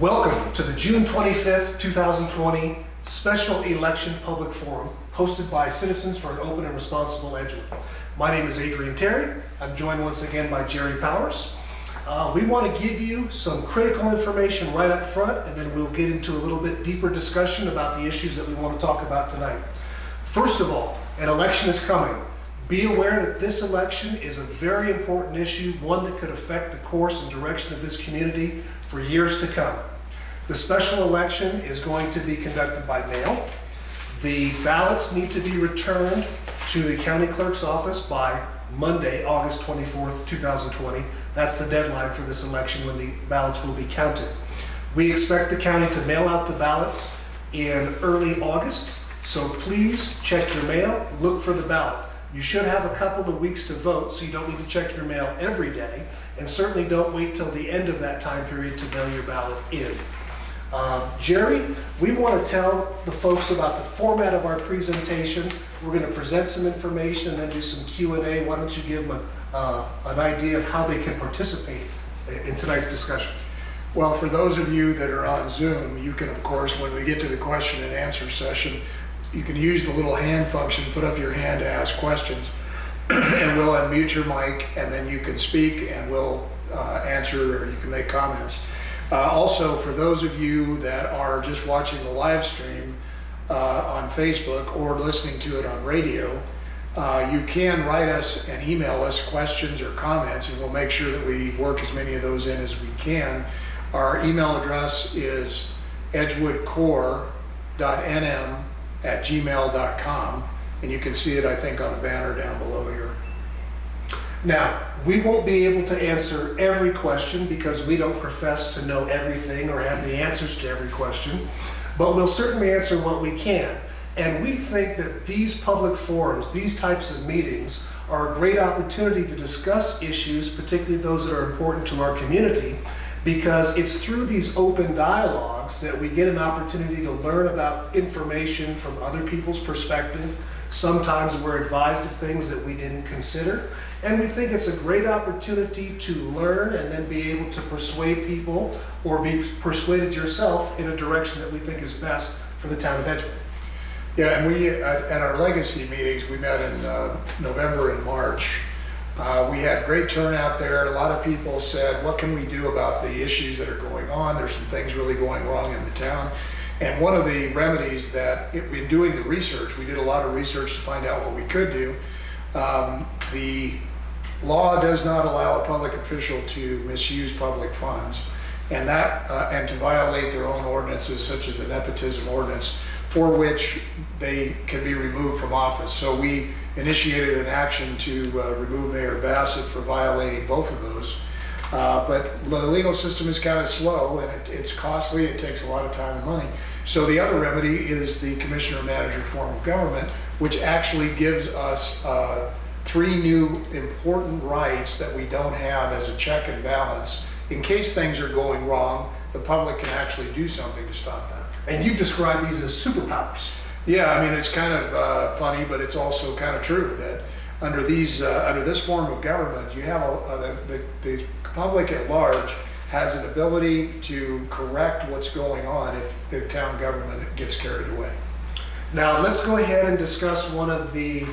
Welcome to the June 25th, 2020 Special Election Public Forum hosted by Citizens for an Open and Responsible Edgewood. My name is Adrian Terry. I'm joined once again by Jerry Powers. We want to give you some critical information right up front, and then we'll get into a little bit deeper discussion about the issues that we want to talk about tonight. First of all, an election is coming. Be aware that this election is a very important issue, one that could affect the course and direction of this community for years to come. The special election is going to be conducted by mail. The ballots need to be returned to the county clerk's office by Monday, August 24th, 2020. That's the deadline for this election when the ballots will be counted. We expect the county to mail out the ballots in early August, so please check your mail, look for the ballot. You should have a couple of weeks to vote, so you don't need to check your mail every day, and certainly don't wait till the end of that time period to mail your ballot in. Jerry, we want to tell the folks about the format of our presentation. We're going to present some information and then do some Q&A. Why don't you give them an idea of how they can participate in tonight's discussion? Well, for those of you that are on Zoom, you can, of course, when we get to the question and answer session, you can use the little hand function, put up your hand to ask questions, and we'll unmute your mic, and then you can speak and we'll answer, or you can make comments. Also, for those of you that are just watching the live stream on Facebook or listening to it on radio, you can write us and email us questions or comments, and we'll make sure that we work as many of those in as we can. Our email address is edgewoodcore.nm@gmail.com, and you can see it, I think, on the banner down below here. Now, we won't be able to answer every question because we don't profess to know everything or have the answers to every question, but we'll certainly answer what we can. And we think that these public forums, these types of meetings, are a great opportunity to discuss issues, particularly those that are important to our community, because it's through these open dialogues that we get an opportunity to learn about information from other people's perspective. Sometimes we're advised of things that we didn't consider. And we think it's a great opportunity to learn and then be able to persuade people or be persuaded yourself in a direction that we think is best for the town of Edgewood. Yeah, and we, at our legacy meetings, we met in November and March. We had great turnout there. A lot of people said, what can we do about the issues that are going on? There's some things really going wrong in the town. And one of the remedies that, in doing the research, we did a lot of research to find out what we could do. The law does not allow a public official to misuse public funds, and to violate their own ordinances, such as the nepotism ordinance, for which they can be removed from office. So we initiated an action to remove Mayor Bassett for violating both of those. But the legal system is kind of slow, and it's costly. It takes a lot of time and money. So the other remedy is the commissioner-manager form of government, which actually gives us 3 new important rights that we don't have as a check and balance. In case things are going wrong, the public can actually do something to stop that. And you've described these as superpowers. Yeah, I mean, it's kind of funny, but it's also kind of true that under this form of government, you have the public at large has an ability to correct what's going on if the town government gets carried away. Now, let's go ahead and discuss one of the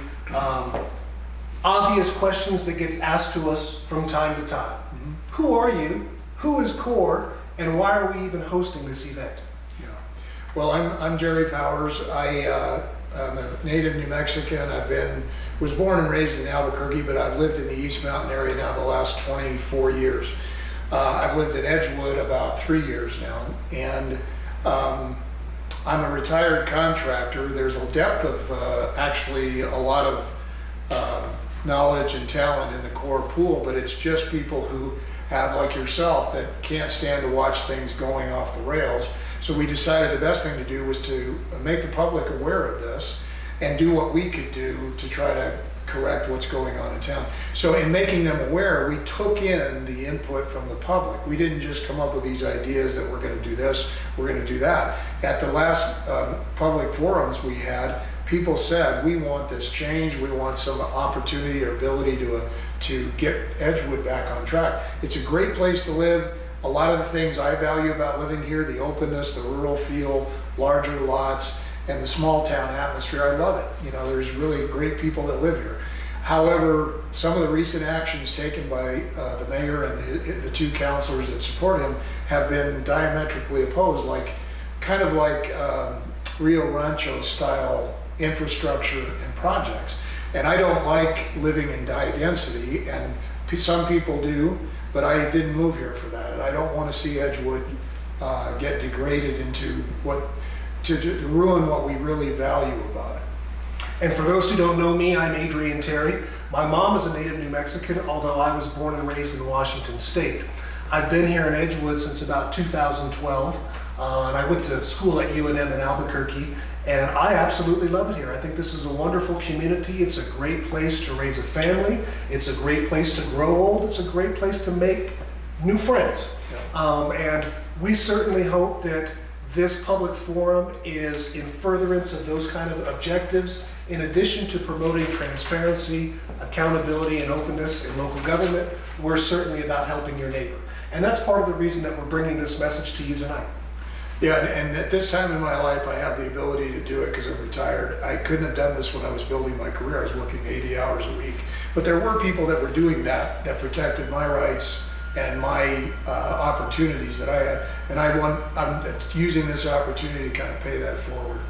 obvious questions that gets asked to us from time to time. Mm-hmm. Who are you? Who is CORE? And why are we even hosting this event? Yeah. Well, I'm Jerry Powers. I'm a native New Mexican. Was born and raised in Albuquerque, but I've lived in the East Mountain area now the last 24 years. I've lived in Edgewood about 3 years now, and I'm a retired contractor. There's a depth of actually a lot of knowledge and talent in the CORE pool, but it's just people who have, like yourself, that can't stand to watch things going off the rails. So we decided the best thing to do was to make the public aware of this and do what we could do to try to correct what's going on in town. So in making them aware, we took in the input from the public. We didn't just come up with these ideas that we're going to do this, we're going to do that. At the last public forums we had, people said, we want this change, we want some opportunity or ability to get Edgewood back on track. It's a great place to live. a lot of the things I value about living here, the openness, the rural feel, larger lots, and the small town atmosphere, I love it. You know, there's really great people that live here. However, some of the recent actions taken by the mayor and the two councilors that support him have been diametrically opposed, kind of like Rio Rancho style infrastructure and projects. And I don't like living in high density, and some people do, but I didn't move here for that. And I don't want to see Edgewood get degraded into to ruin what we really value about it. And for those who don't know me, I'm Adrian Terry. My mom is a native New Mexican, although I was born and raised in Washington State. I've been here in Edgewood since about 2012, and I went to school at UNM in Albuquerque, and I absolutely love it here. I think this is a wonderful community. It's a great place to raise a family. It's a great place to grow old. It's a great place to make new friends. And we certainly hope that this public forum is in furtherance of those kind of objectives, in addition to promoting transparency, accountability, and openness in local government. We're certainly about helping your neighbor. And that's part of the reason that we're bringing this message to you tonight. Yeah, and at this time in my life, I have the ability to do it because I'm retired. I couldn't have done this when I was building my career. I was working 80 hours a week. But there were people that were doing that protected my rights and my opportunities that I had. And I'm using this opportunity to kind of pay that forward.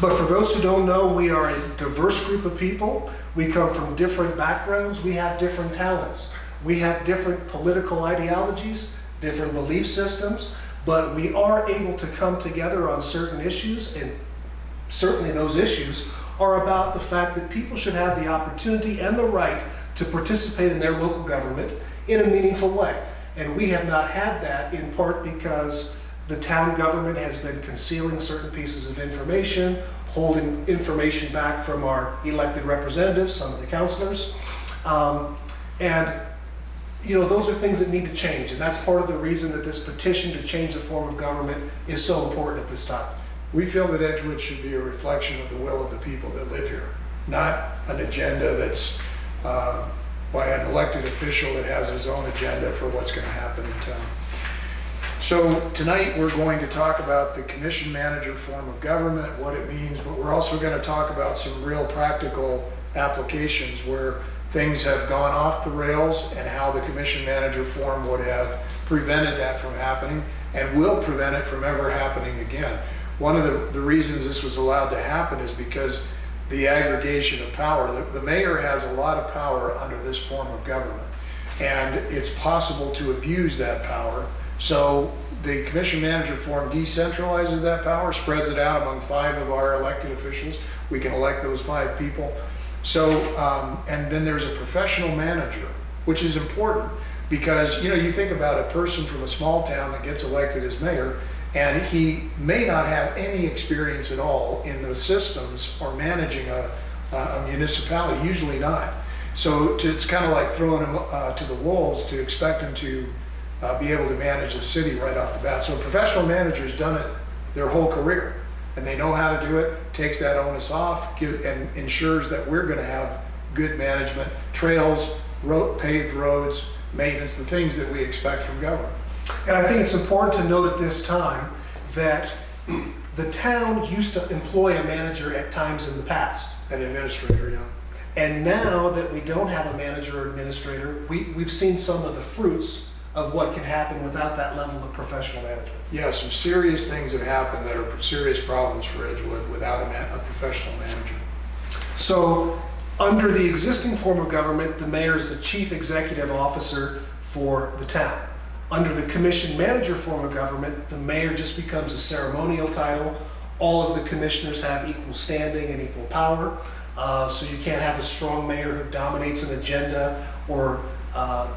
But for those who don't know, we are a diverse group of people. We come from different backgrounds. We have different talents. We have different political ideologies, different belief systems, but we are able to come together on certain issues, and certainly those issues are about the fact that people should have the opportunity and the right to participate in their local government in a meaningful way. And we have not had that, in part because the town government has been concealing certain pieces of information, holding information back from our elected representatives, some of the councilors. And you know, those are things that need to change, and that's part of the reason that this petition to change the form of government is so important at this time. We feel that Edgewood should be a reflection of the will of the people that live here, not an agenda that's by an elected official that has his own agenda for what's going to happen in town. So tonight we're going to talk about the commission manager form of government, what it means, but we're also going to talk about some real practical applications where things have gone off the rails and how the commission manager form would have prevented that from happening and will prevent it from ever happening again. One of the reasons this was allowed to happen is because the aggregation of power. The mayor has a lot of power under this form of government, and it's possible to abuse that power. So the commission manager form decentralizes that power, spreads it out among 5 of our elected officials. We can elect those 5 people. So, and then there's a professional manager, which is important because, you know, you think about a person from a small town that gets elected as mayor, and he may not have any experience at all in the systems or managing a municipality, usually not. So it's kind of like throwing him to the wolves to expect him to be able to manage a city right off the bat. So a professional manager's done it their whole career, and they know how to do it, takes that onus off, and ensures that we're going to have good management, trails, paved roads, maintenance, the things that we expect from government. And I think it's important to note at this time that the town used to employ a manager at times in the past. An administrator, yeah. And now that we don't have a manager or administrator, we've seen some of the fruits of what can happen without that level of professional management. Yeah, some serious things have happened that are serious problems for Edgewood without a professional manager. So under the existing form of government, the mayor is the chief executive officer for the town. Under the commission manager form of government, the mayor just becomes a ceremonial title. All of the commissioners have equal standing and equal power. So you can't have a strong mayor who dominates an agenda or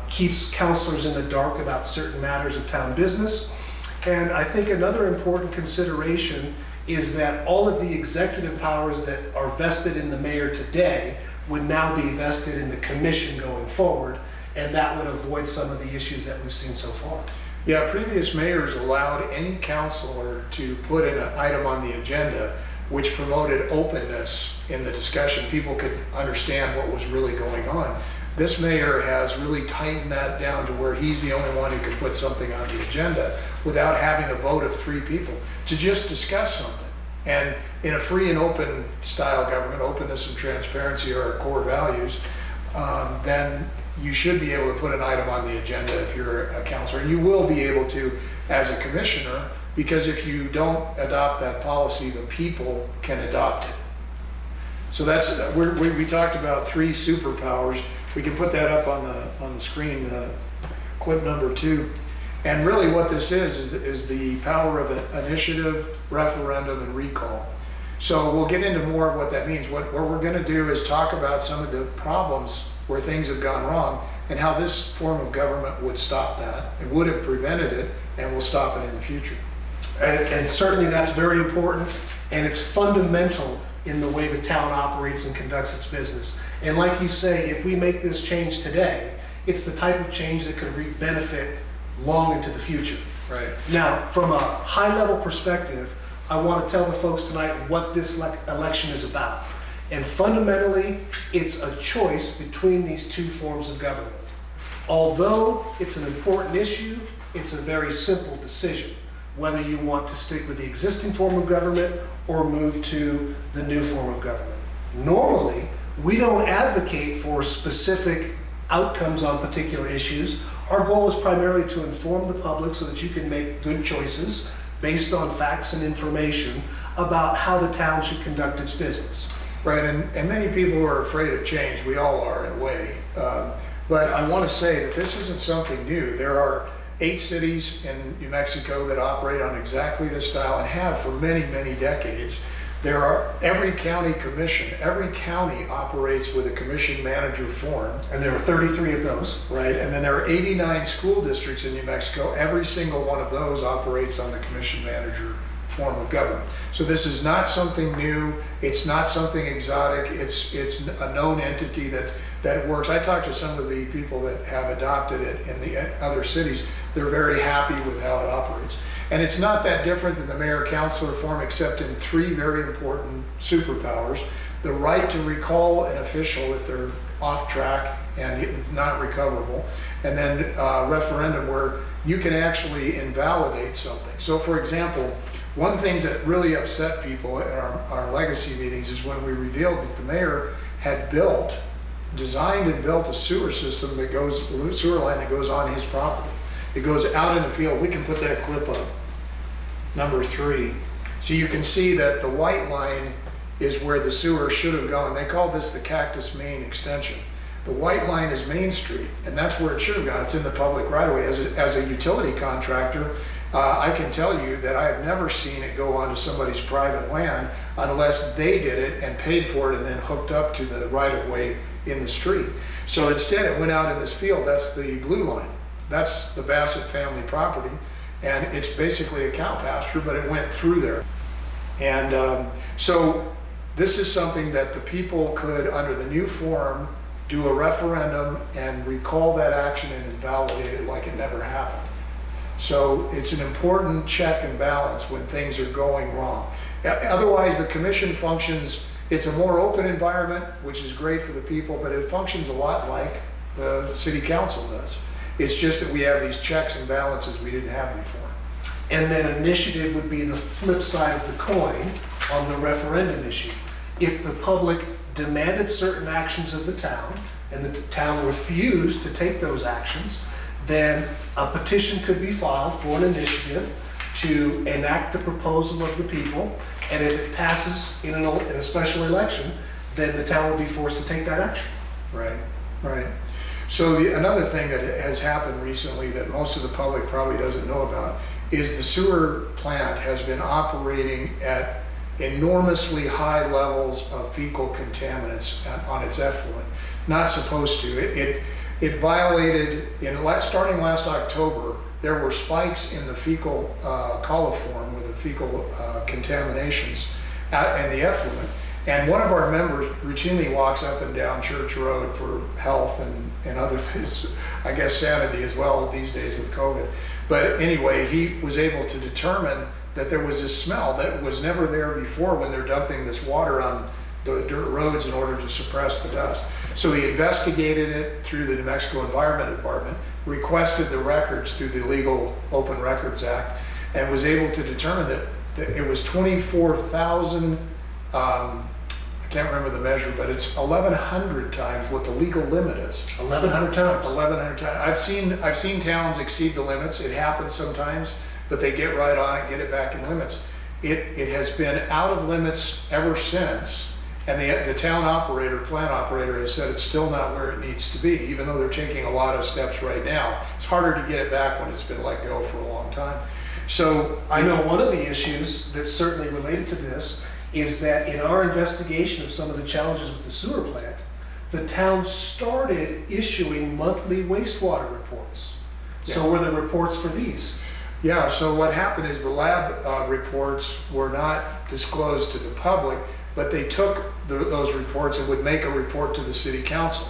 keeps councilors in the dark about certain matters of town business. And I think another important consideration is that all of the executive powers that are vested in the mayor today would now be vested in the commission going forward, and that would avoid some of the issues that we've seen so far. Yeah, previous mayors allowed any councilor to put in an item on the agenda which promoted openness in the discussion. People could understand what was really going on. This mayor has really tightened that down to where he's the only one who can put something on the agenda without having a vote of 3 people to just discuss something. And in a free and open style government, openness and transparency are our core values, then you should be able to put an item on the agenda if you're a counselor. And you will be able to as a commissioner, because if you don't adopt that policy, the people can adopt it. So that's, we talked about 3 superpowers. We can put that up on the screen, clip number 2. And really what this is the power of an initiative, referendum, and recall. So we'll get into more of what that means. What we're gonna do is talk about some of the problems where things have gone wrong and how this form of government would stop that. It would have prevented it and will stop it in the future. And certainly that's very important, and it's fundamental in the way the town operates and conducts its business. And like you say, if we make this change today, it's the type of change that could reap benefit long into the future. Right. Now, from a high-level perspective, I want to tell the folks tonight what this election is about. And fundamentally, it's a choice between these 2 forms of government. Although it's an important issue, it's a very simple decision, whether you want to stick with the existing form of government or move to the new form of government. Normally, we don't advocate for specific outcomes on particular issues. Our goal is primarily to inform the public so that you can make good choices based on facts and information about how the town should conduct its business. Right, and many people are afraid of change. We all are in a way. But I want to say that this isn't something new. There are 8 cities in New Mexico that operate on exactly this style and have for many, many decades. There are every county commission, every county operates with a commission manager form. And there are 33 of those. Right, and then there are 89 school districts in New Mexico. Every single one of those operates on the commission manager form of government. So this is not something new. It's not something exotic. It's a known entity that works. I talked to some of the people that have adopted it in the other cities. They're very happy with how it operates. And it's not that different than the mayor-councilor form, except in 3 very important superpowers. The right to recall an official if they're off track and it's not recoverable. And then referendum, where you can actually invalidate something. So for example, one thing that really upset people at our legacy meetings is when we revealed that the mayor had designed and built a sewer system sewer line that goes on his property. It goes out in the field. We can put that clip up, number 3. So you can see that the white line is where the sewer should have gone. They call this the Cactus main extension. The white line is Main Street, and that's where it should have gone. It's in the public right of way. As a utility contractor, I can tell you that I have never seen it go onto somebody's private land unless they did it and paid for it and then hooked up to the right of way in the street. So instead it went out in this field. That's the blue line. That's the Bassett family property, and it's basically a cow pasture, but it went through there. And so this is something that the people could, under the new form, do a referendum and recall that action and invalidate it like it never happened. So it's an important check and balance when things are going wrong. Otherwise, the commission functions, it's a more open environment, which is great for the people, but it functions a lot like the city council does. It's just that we have these checks and balances we didn't have before. And then initiative would be the flip side of the coin on the referendum issue. If the public demanded certain actions of the town and the town refused to take those actions, then a petition could be filed for an initiative to enact the proposal of the people, and if it passes in a special election, then the town would be forced to take that action. Right, right. So another thing that has happened recently that most of the public probably doesn't know about is the sewer plant has been operating at enormously high levels of fecal contaminants on its effluent. Not supposed to. It violated, starting last October, there were spikes in the fecal coliform with the fecal contaminations in the effluent. And one of our members routinely walks up and down Church Road for health and other things, I guess sanity as well these days with COVID. But anyway, he was able to determine that there was this smell that was never there before when they're dumping this water on the dirt roads in order to suppress the dust. So he investigated it through the New Mexico Environment Department, requested the records through the Legal Open Records Act, and was able to determine that it was 24,000, I can't remember the measure, but it's 1,100 times what the legal limit is. 1,100 times. 1,100 times. I've seen towns exceed the limits. It happens sometimes, but they get right on it, get it back in limits. It has been out of limits ever since, and the town operator, plant operator, has said it's still not where it needs to be, even though they're taking a lot of steps right now. It's harder to get it back when it's been let go for a long time. So I know one of the issues that's certainly related to this is that in our investigation of some of the challenges with the sewer plant, the town started issuing monthly wastewater reports. Yeah. So were there reports for these? yeah, so what happened is the lab reports were not disclosed to the public, but they took those reports and would make a report to the city council.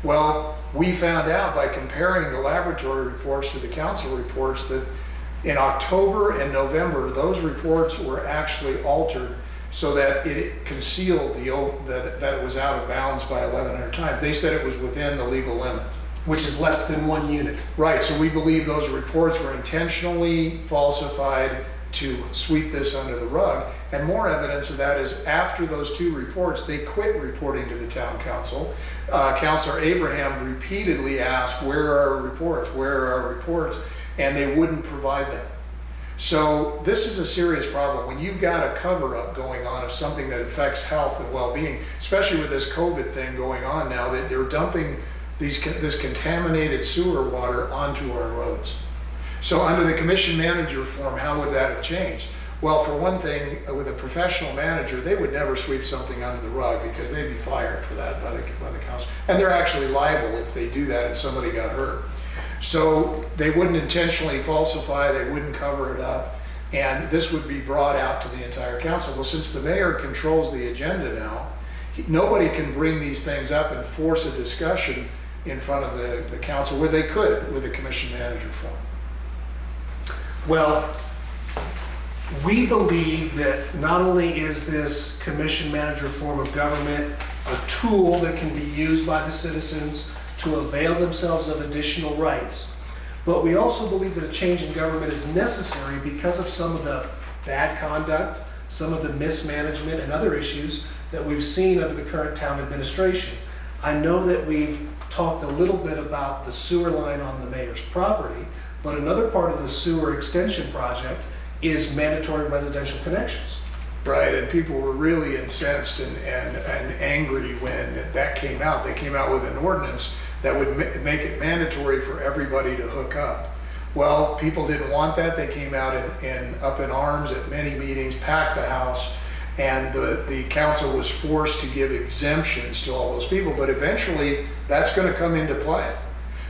Well, we found out by comparing the laboratory reports to the council reports that in October and November, those reports were actually altered so that it concealed that it was out of bounds by 1,100 times. They said it was within the legal limit. Which is less than 1 unit. Right, so we believe those reports were intentionally falsified to sweep this under the rug. And more evidence of that is after those two reports, they quit reporting to the town council. Councilor Abraham repeatedly asked, where are our reports? Where are our reports? And they wouldn't provide them. So this is a serious problem. When you've got a cover-up going on of something that affects health and well-being, especially with this COVID thing going on now, that they're dumping this contaminated sewer water onto our roads. So under the commission manager form, how would that have changed? Well, for one thing, with a professional manager, they would never sweep something under the rug because they'd be fired for that by the council. And they're actually liable if they do that and somebody got hurt. So they wouldn't intentionally falsify, they wouldn't cover it up, and this would be brought out to the entire council. Well, since the mayor controls the agenda now, nobody can bring these things up and force a discussion in front of the council where they could with a commission manager form. Well, we believe that not only is this commission manager form of government a tool that can be used by the citizens to avail themselves of additional rights, but we also believe that a change in government is necessary because of some of the bad conduct, some of the mismanagement and other issues that we've seen under the current town administration. I know that we've talked a little bit about the sewer line on the mayor's property, but another part of the sewer extension project is mandatory residential connections. Right, and people were really incensed and angry when that came out. They came out with an ordinance that would make it mandatory for everybody to hook up. Well, people didn't want that. They came out up in arms at many meetings, packed the house, and the council was forced to give exemptions to all those people, but eventually that's going to come into play.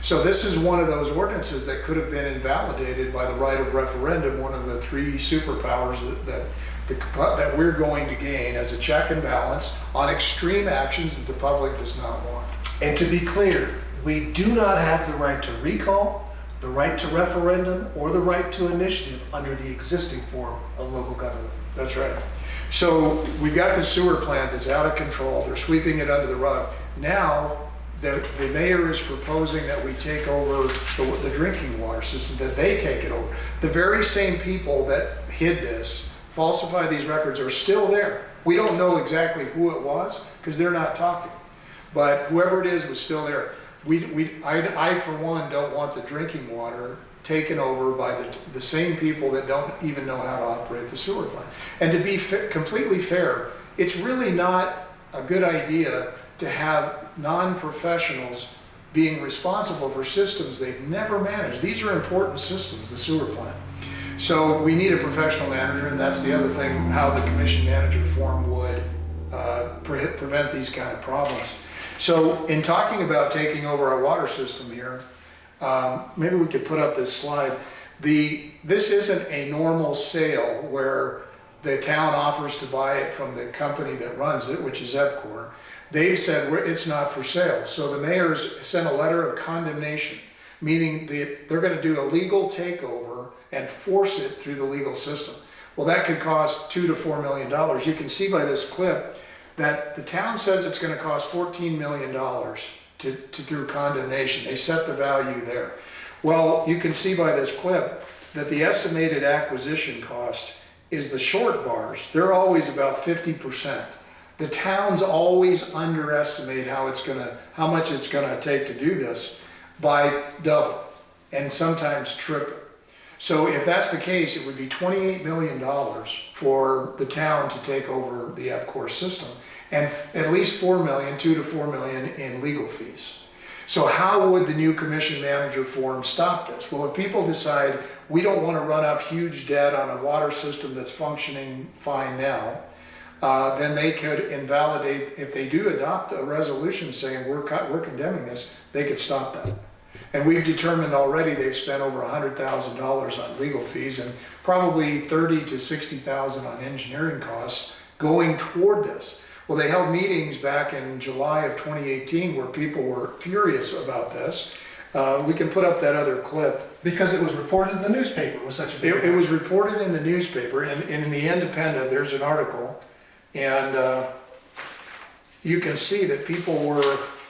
So this is one of those ordinances that could have been invalidated by the right of referendum, one of the three superpowers that we're going to gain as a check and balance on extreme actions that the public does not want. And to be clear, we do not have the right to recall, the right to referendum, or the right to initiative under the existing form of local government. That's right. So we've got the sewer plant that's out of control. They're sweeping it under the rug. Now, the mayor is proposing that we take over the drinking water system, that they take it over. The very same people that hid this, falsified these records, are still there. We don't know exactly who it was because they're not talking. But whoever it is was still there. I for one, don't want the drinking water taken over by the same people that don't even know how to operate the sewer plant. And to be completely fair, it's really not a good idea to have non-professionals being responsible for systems they've never managed. These are important systems, the sewer plant. So we need a professional manager, and that's the other thing, how the commission manager form would prevent these kind of problems. So in talking about taking over our water system here, maybe we could put up this slide. This isn't a normal sale where the town offers to buy it from the company that runs it, which is EPCOR. They've said it's not for sale. So the mayor's sent a letter of condemnation, meaning they're going to do a legal takeover and force it through the legal system. Well, that could cost $2 to $4 million. You can see by this clip that the town says it's gonna cost $14 million through condemnation. They set the value there. Well, you can see by this clip that the estimated acquisition cost is the short bars. They're always about 50%. The towns always underestimate how much it's gonna take to do this by double and sometimes triple. So if that's the case, it would be $28 million for the town to take over the EPCOR system, and at least $2 to 4 million in legal fees. So how would the new commission manager forum stop this? Well, if people decide we don't want to run up huge debt on a water system that's functioning fine now, then they could invalidate, if they do adopt a resolution saying we're condemning this, they could stop that. And we've determined already they've spent over $100,000 on legal fees and probably $30,000 to $60,000 on engineering costs going toward this. Well, they held meetings back in July of 2018 where people were furious about this. We can put up that other clip. Because it was reported in the newspaper, it was such a big It was reported in the newspaper, and in the Independent, there's an article, and you can see that people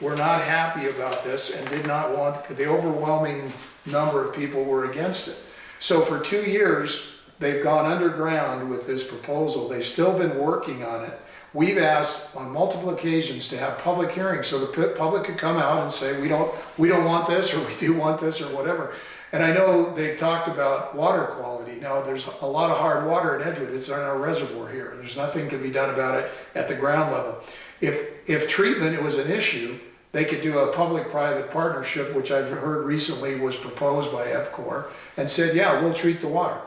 were not happy about this and did not want, the overwhelming number of people were against it. So for 2 years, they've gone underground with this proposal. They've still been working on it. We've asked on multiple occasions to have public hearings so the public could come out and say, we don't want this, or we do want this, or whatever. And I know they've talked about water quality. Now, there's a lot of hard water in Edgewood. It's in our reservoir here. There's nothing can be done about it at the ground level. If treatment was an issue, they could do a public-private partnership, which I've heard recently was proposed by EPCOR, and said, yeah, we'll treat the water.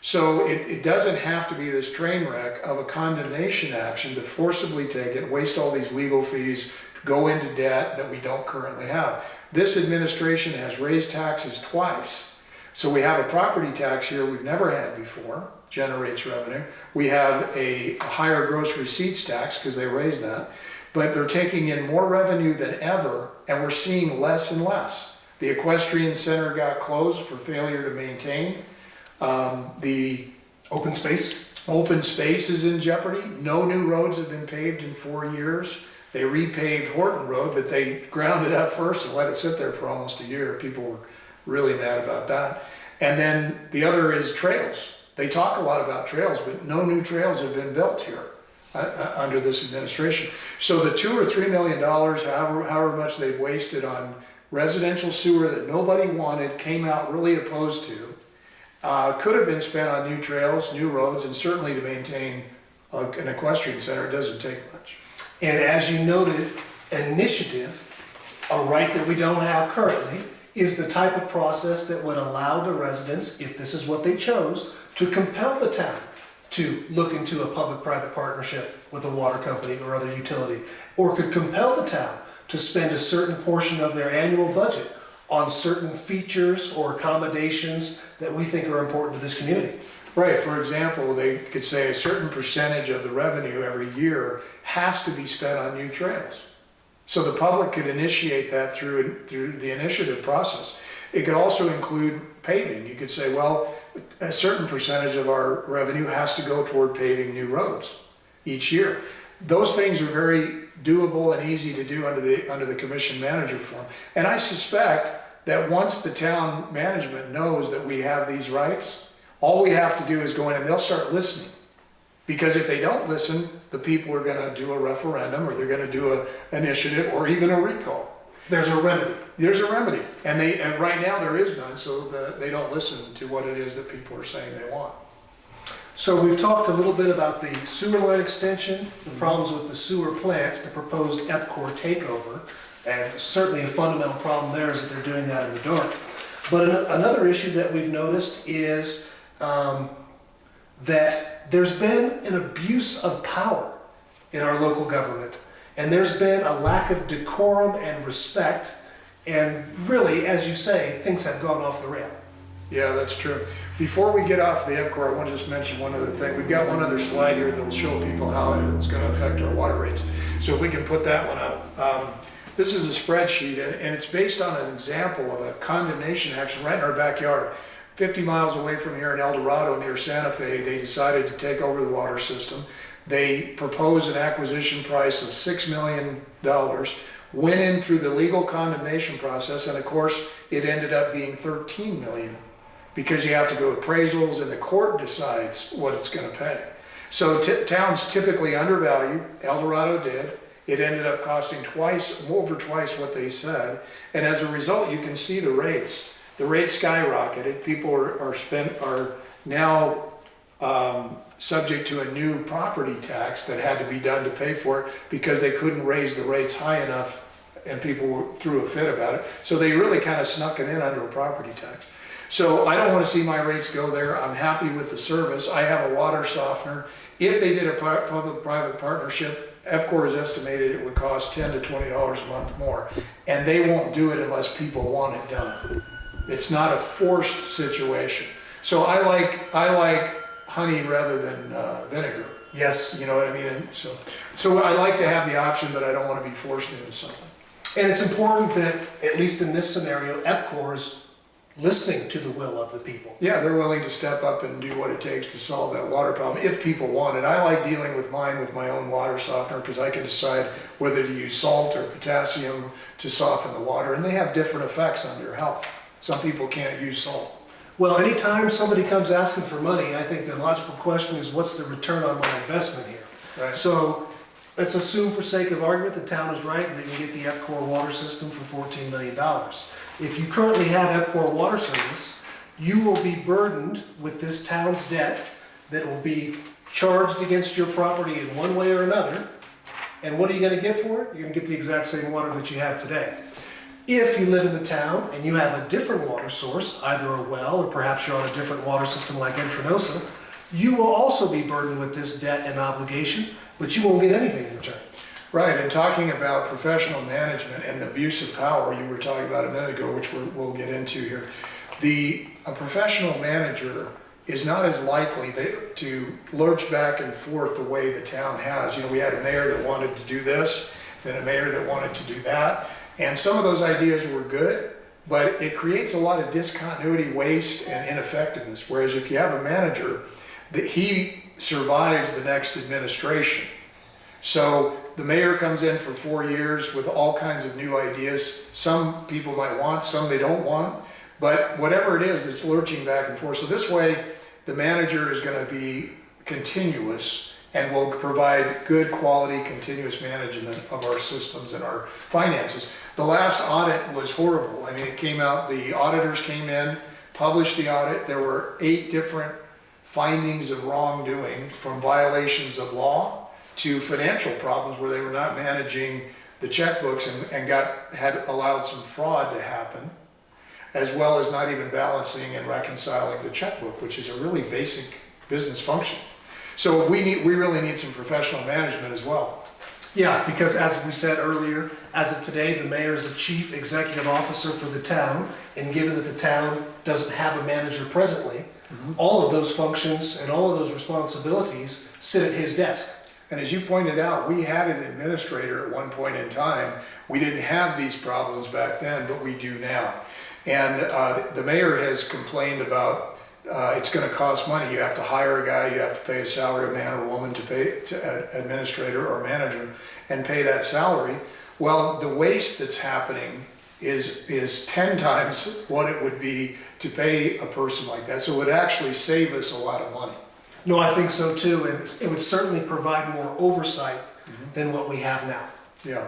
So it doesn't have to be this train wreck of a condemnation action to forcibly take it, waste all these legal fees, go into debt that we don't currently have. This administration has raised taxes twice. So we have a property tax here we've never had before, generates revenue. We have a higher gross receipts tax because they raised that, but they're taking in more revenue than ever, and we're seeing less and less. The equestrian center got closed for failure to maintain. The open space is in jeopardy. No new roads have been paved in 4 years. They repaved Horton Road, but they ground it up first and let it sit there for almost a year. People were really mad about that. And then the other is trails. They talk a lot about trails, but no new trails have been built here under this administration. So the $2 or $3 million, however much they've wasted on residential sewer that nobody wanted, came out really opposed to, could have been spent on new trails, new roads, and certainly to maintain an equestrian center. It doesn't take much. And as you noted, initiative, a right that we don't have currently, is the type of process that would allow the residents, if this is what they chose, to compel the town to look into a public-private partnership with a water company or other utility, or could compel the town to spend a certain portion of their annual budget on certain features or accommodations that we think are important to this community. Right, for example, they could say a certain percentage of the revenue every year has to be spent on new trails. So the public could initiate that through the initiative process. It could also include paving. You could say, well, a certain percentage of our revenue has to go toward paving new roads each year. Those things are very doable and easy to do under the commission manager form. And I suspect that once the town management knows that we have these rights, all we have to do is go in and they'll start listening. Because if they don't listen, the people are going to do a referendum, or they're going to do an initiative, or even a recall. There's a remedy. There's a remedy. And right now there is none, so they don't listen to what it is that people are saying they want. So we've talked a little bit about the sewer line extension, the problems with the sewer plant, the proposed EPCOR takeover, and certainly a fundamental problem there is that they're doing that in the dark. But another issue that we've noticed is that there's been an abuse of power in our local government, and there's been a lack of decorum and respect, and really, as you say, things have gone off the rail. Yeah, that's true. Before we get off the EPCOR, I want to just mention one other thing. We've got one other slide here that will show people how it's going to affect our water rates. So if we can put that one up. This is a spreadsheet, and it's based on an example of a condemnation action right in our backyard. 50 miles away from here in El Dorado near Santa Fe, they decided to take over the water system. They proposed an acquisition price of $6 million, went in through the legal condemnation process, and of course, it ended up being 13 million because you have to go appraisals and the court decides what it's gonna pay. So towns typically undervalue, El Dorado did. It ended up costing over twice what they said. And as a result, you can see the rates. The rates skyrocketed. People are now subject to a new property tax that had to be done to pay for it because they couldn't raise the rates high enough and people threw a fit about it. So they really kind of snuck it in under a property tax. So I don't want to see my rates go there. I'm happy with the service. I have a water softener. If they did a public-private partnership, EPCOR has estimated it would cost $10 to $20 a month more. And they won't do it unless people want it done. It's not a forced situation. So I like honey rather than vinegar. Yes. You know what I mean? And so I like to have the option, but I don't want to be forced into something. And it's important that, at least in this scenario, EPCOR is listening to the will of the people. Yeah, they're willing to step up and do what it takes to solve that water problem if people want it. I like dealing with mine with my own water softener because I can decide whether to use salt or potassium to soften the water, and they have different effects on your health. Some people can't use salt. Well, anytime somebody comes asking for money, I think the logical question is, what's the return on my investment here? Right. So let's assume, for sake of argument, the town is right and they can get the EPCOR water system for $14 million. If you currently have EPCOR water service, you will be burdened with this town's debt that will be charged against your property in one way or another. And what are you going to get for it? You're going to get the exact same water that you have today. If you live in the town and you have a different water source, either a well or perhaps you're on a different water system like Entranosa, you will also be burdened with this debt and obligation, but you won't get anything in return. Right, and talking about professional management and the abuse of power you were talking about a minute ago, which we'll get into here, a professional manager is not as likely to lurch back and forth the way the town has. You know, we had a mayor that wanted to do this, then a mayor that wanted to do that, and some of those ideas were good, but it creates a lot of discontinuity, waste, and ineffectiveness. Whereas if you have a manager, that he survives the next administration. So the mayor comes in for 4 years with all kinds of new ideas. Some people might want, some they don't want, but whatever it is, it's lurching back and forth. So this way, the manager is going to be continuous and will provide good quality, continuous management of our systems and our finances. The last audit was horrible. I mean, it came out, the auditors came in, published the audit. There were 8 different findings of wrongdoing, from violations of law to financial problems where they were not managing the checkbooks and had allowed some fraud to happen, as well as not even balancing and reconciling the checkbook, which is a really basic business function. So we really need some professional management as well. Yeah, because as we said earlier, as of today, the mayor is the chief executive officer for the town, and given that the town doesn't have a manager presently, all of those functions and all of those responsibilities sit at his desk. And as you pointed out, we had an administrator at one point in time. We didn't have these problems back then, but we do now. And the mayor has complained about it's going to cost money. You have to hire a guy, you have to pay a salary, a man or woman to pay to administrator or manager and pay that salary. Well, the waste that's happening is 10 times what it would be to pay a person like that. So it would actually save us a lot of money. No, I think so too, and it would certainly provide more oversight than what we have now. Yeah.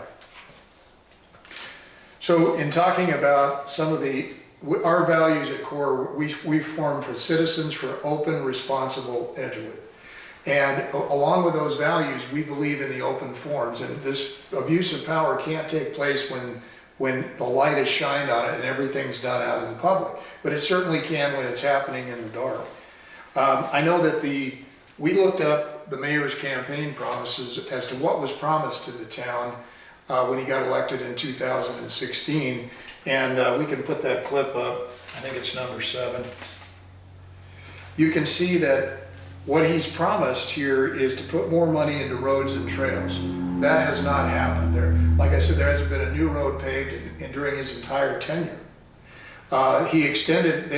So in talking about some of our values at CORE, we form for citizens for open, responsible Edgewood. And along with those values, we believe in the open forums. And this abuse of power can't take place when the light is shined on it and everything's done out in the public. But it certainly can when it's happening in the dark. I know that we looked up the mayor's campaign promises as to what was promised to the town when he got elected in 2016. And we can put that clip up. I think it's number 7. You can see that what he's promised here is to put more money into roads and trails. That has not happened. Like I said, there hasn't been a new road paved during his entire tenure. They extended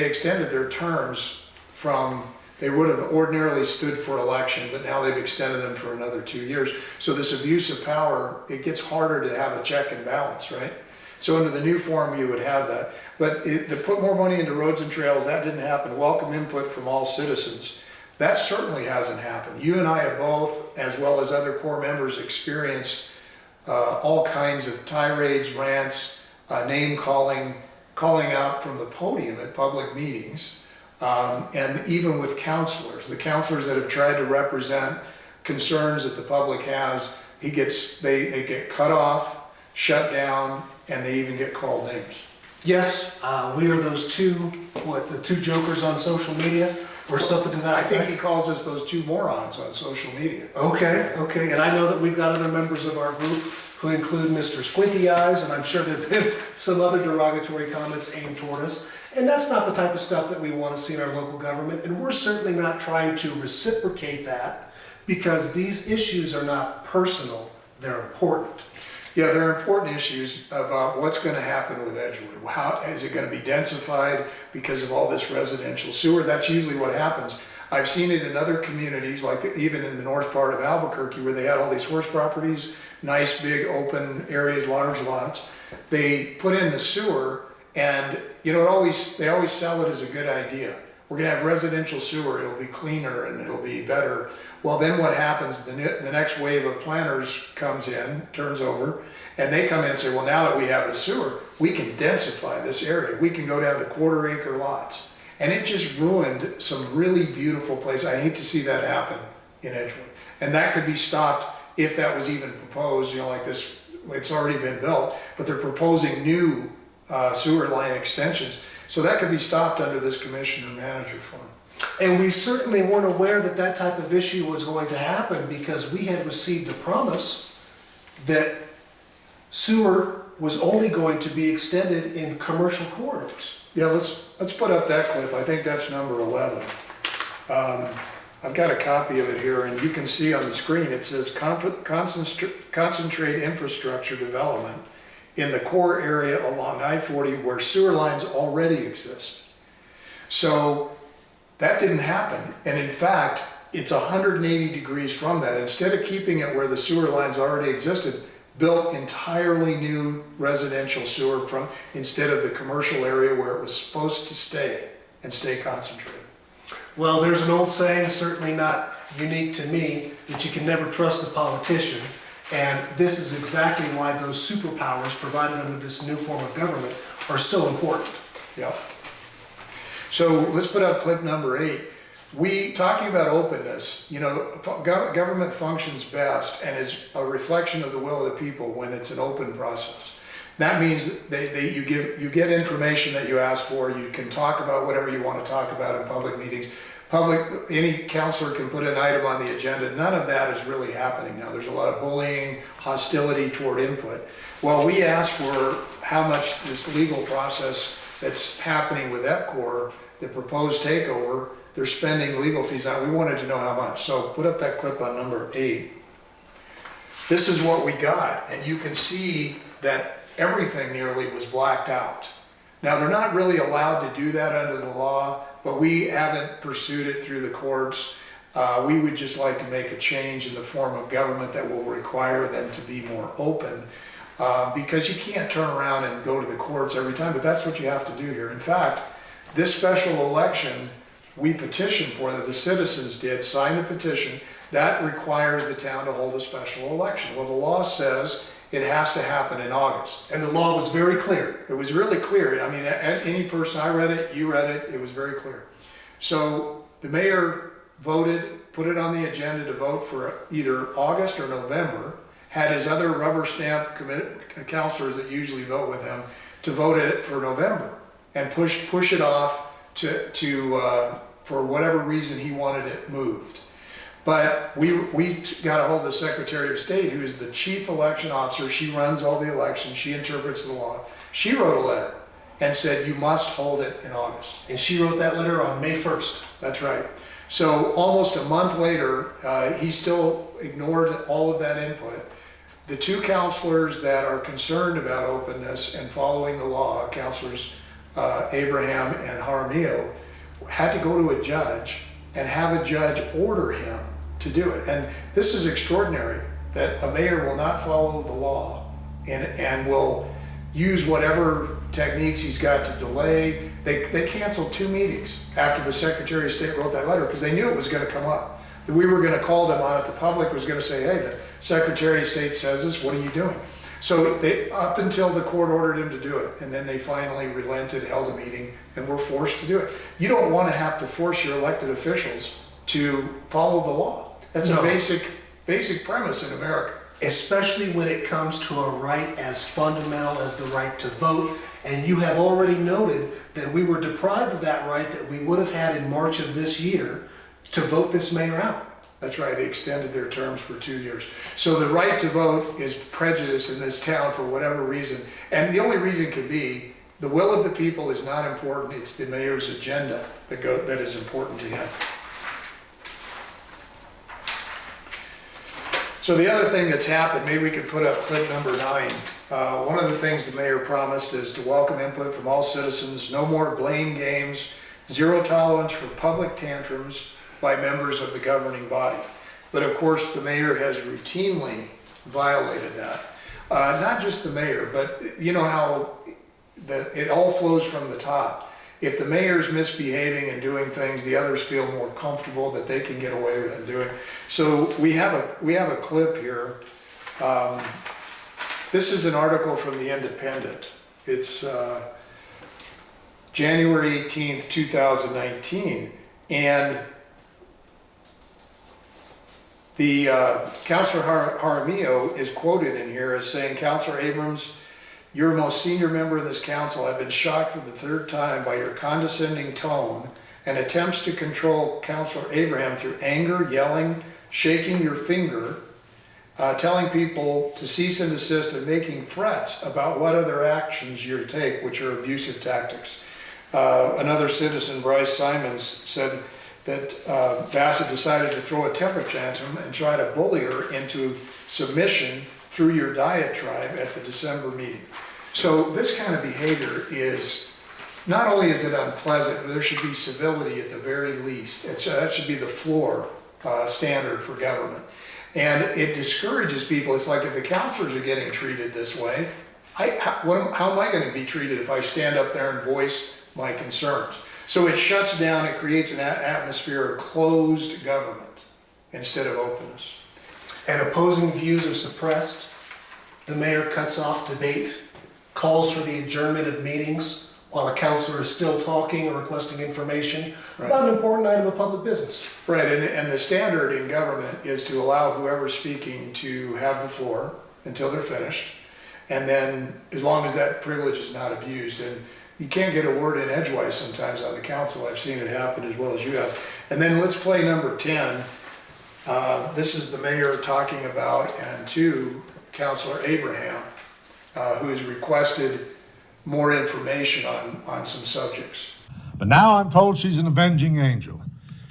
their terms from They would have ordinarily stood for election, but now they've extended them for another 2 years. So this abuse of power, it gets harder to have a check and balance, right? So under the new form, you would have that. But to put more money into roads and trails, that didn't happen. Welcome input from all citizens. That certainly hasn't happened. You and I have both, as well as other core members, experienced all kinds of tirades, rants, name calling out from the podium at public meetings. And even with counselors, the counselors that have tried to represent concerns that the public has, they get cut off, shut down, and they even get called names. Yes, we are those the two jokers on social media, or something to that I effect. think he calls us those two morons on social media. Okay, and I know that we've got other members of our group who include Mr. Squinty Eyes, and I'm sure there have been some other derogatory comments aimed toward us. And that's not the type of stuff that we want to see in our local government, and we're certainly not trying to reciprocate that, because these issues are not personal, they're important. Yeah, there are important issues about what's going to happen with Edgewood. How is it going to be densified because of all this residential sewer? That's usually what happens. I've seen it in other communities, like even in the north part of Albuquerque, where they had all these horse properties, nice big open areas, large lots. They put in the sewer, and they always sell it as a good idea. We're going to have residential sewer, it'll be cleaner and it'll be better. Well, then what happens, the next wave of planners comes in, turns over, and they come in and say, well, now that we have the sewer, we can densify this area. We can go down to quarter-acre lots. And it just ruined some really beautiful places. I hate to see that happen in Edgewood. And that could be stopped if that was even proposed, like this, it's already been built, but they're proposing new sewer line extensions. So that could be stopped under this commissioner-manager form. And we certainly weren't aware that that type of issue was going to happen, because we had received a promise that sewer was only going to be extended in commercial corridors. Yeah, let's put up that clip. I think that's number 11. I've got a copy of it here, and you can see on the screen it says concentrate infrastructure development in the core area along I-40 where sewer lines already exist. So that didn't happen, and in fact, it's 180 degrees from that. Instead of keeping it where the sewer lines already existed, built entirely new residential sewer instead of the commercial area where it was supposed to stay and stay concentrated. Well, there's an old saying, certainly not unique to me, that you can never trust a politician. And this is exactly why those superpowers provided under this new form of government are so important. Yeah. So let's put up clip number 8. Talking about openness, government functions best and is a reflection of the will of the people when it's an open process. That means you get information that you ask for. You can talk about whatever you want to talk about in public meetings. Any counselor can put an item on the agenda. None of that is really happening now. There's a lot of bullying, hostility toward input. Well, we asked for how much this legal process that's happening with EPCOR, the proposed takeover, they're spending legal fees on. We wanted to know how much. So put up that clip on number 8. This is what we got, and you can see that everything nearly was blacked out. Now, they're not really allowed to do that under the law, but we haven't pursued it through the courts. We would just like to make a change in the form of government that will require them to be more open, because you can't turn around and go to the courts every time, but that's what you have to do here. In fact, this special election we petitioned for, that the citizens did, signed a petition, that requires the town to hold a special election. Well, the law says it has to happen in August. And the law was very clear. It was really clear. I mean, any person, I read it, you read it, it was very clear. So the mayor voted, put it on the agenda to vote for either August or November, had his other rubber stamp counselors that usually vote with him to vote it for November, and push it off to for whatever reason he wanted it moved. But we got a hold of the Secretary of State, who is the chief election officer. She runs all the elections. She interprets the law. She wrote a letter and said, you must hold it in August. And she wrote that letter on May 1st. That's right. So almost a month later, he still ignored all of that input. The two counselors that are concerned about openness and following the law, counselors Abraham and Jaramillo, had to go to a judge and have a judge order him to do it. And this is extraordinary, that a mayor will not follow the law and will use whatever techniques he's got to delay. They canceled 2 meetings after the Secretary of State wrote that letter because they knew it was going to come up. That we were going to call them on it. The public was going to say, hey, the Secretary of State says this, what are you doing? So up until the court ordered him to do it, and then they finally relented, held a meeting, and were forced to do it. You don't want to have to force your elected officials to follow the law. That's a basic premise in America. Especially when it comes to a right as fundamental as the right to vote. And you have already noted that we were deprived of that right that we would have had in March of this year to vote this mayor out. That's right, they extended their terms for 2 years. So the right to vote is prejudice in this town for whatever reason. And the only reason could be the will of the people is not important, it's the mayor's agenda that is important to him. So the other thing that's happened, maybe we could put up clip number 9. One of the things the mayor promised is to welcome input from all citizens, no more blame games, zero tolerance for public tantrums by members of the governing body. But of course, the mayor has routinely violated that. Not just the mayor, but you know how it all flows from the top. If the mayor's misbehaving and doing things, the others feel more comfortable that they can get away with it doing. So we have a clip here. This is an article from the Independent. It's January 18th, 2019, and the Councilor Jaramillo is quoted in here as saying, "Councilor Abrams, you're the most senior member of this council. I've been shocked for the 3rd time by your condescending tone and attempts to control Councilor Abraham through anger, yelling, shaking your finger, telling people to cease and desist and making threats about what other actions you're to take, which are abusive tactics." Another citizen, Bryce Simons, said that Bassett decided to throw a temper tantrum and try to bully her into submission through your diatribe at the December meeting. So this kind of behavior is, not only is it unpleasant, there should be civility at the very least. That should be the floor standard for government. And it discourages people. It's like if the counselors are getting treated this way, how am I going to be treated if I stand up there and voice my concerns? So it shuts down, it creates an atmosphere of closed government instead of openness. And opposing views are suppressed. The mayor cuts off debate, calls for the adjournment of meetings while a councilor is still talking or requesting information about an important item of public business. Right, and the standard in government is to allow whoever's speaking to have the floor until they're finished. And then, as long as that privilege is not abused, and you can't get a word in edgewise sometimes on the council. I've seen it happen as well as you have. And then let's play number 10. This is the mayor talking about, and to Councilor Abraham, who has requested more information on some subjects. But now I'm told she's an avenging angel.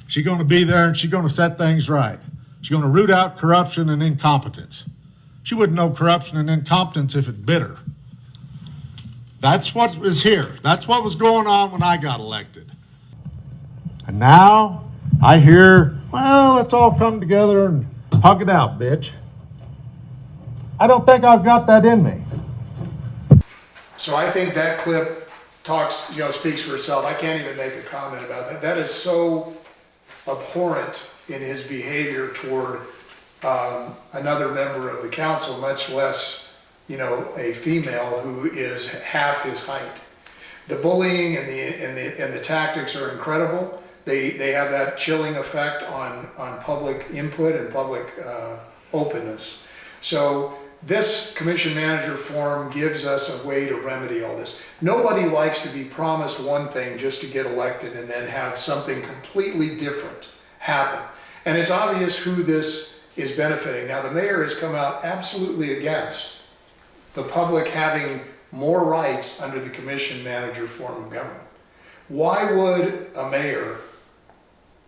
She's going to be there and she's going to set things right. She's going to root out corruption and incompetence. She wouldn't know corruption and incompetence if it bit her. That's what was here. That's what was going on when I got elected. And now I hear, well, let's all come together and hug it out, bitch. I don't think I've got that in me. So I think that clip speaks for itself. I can't even make a comment about that. That is so abhorrent in his behavior toward another member of the council, much less a female who is half his height. The bullying and the tactics are incredible. They have that chilling effect on public input and public openness. So this commission manager forum gives us a way to remedy all this. Nobody likes to be promised one thing just to get elected and then have something completely different happen. And it's obvious who this is benefiting. Now the mayor has come out absolutely against the public having more rights under the commission manager form of government. Why would a mayor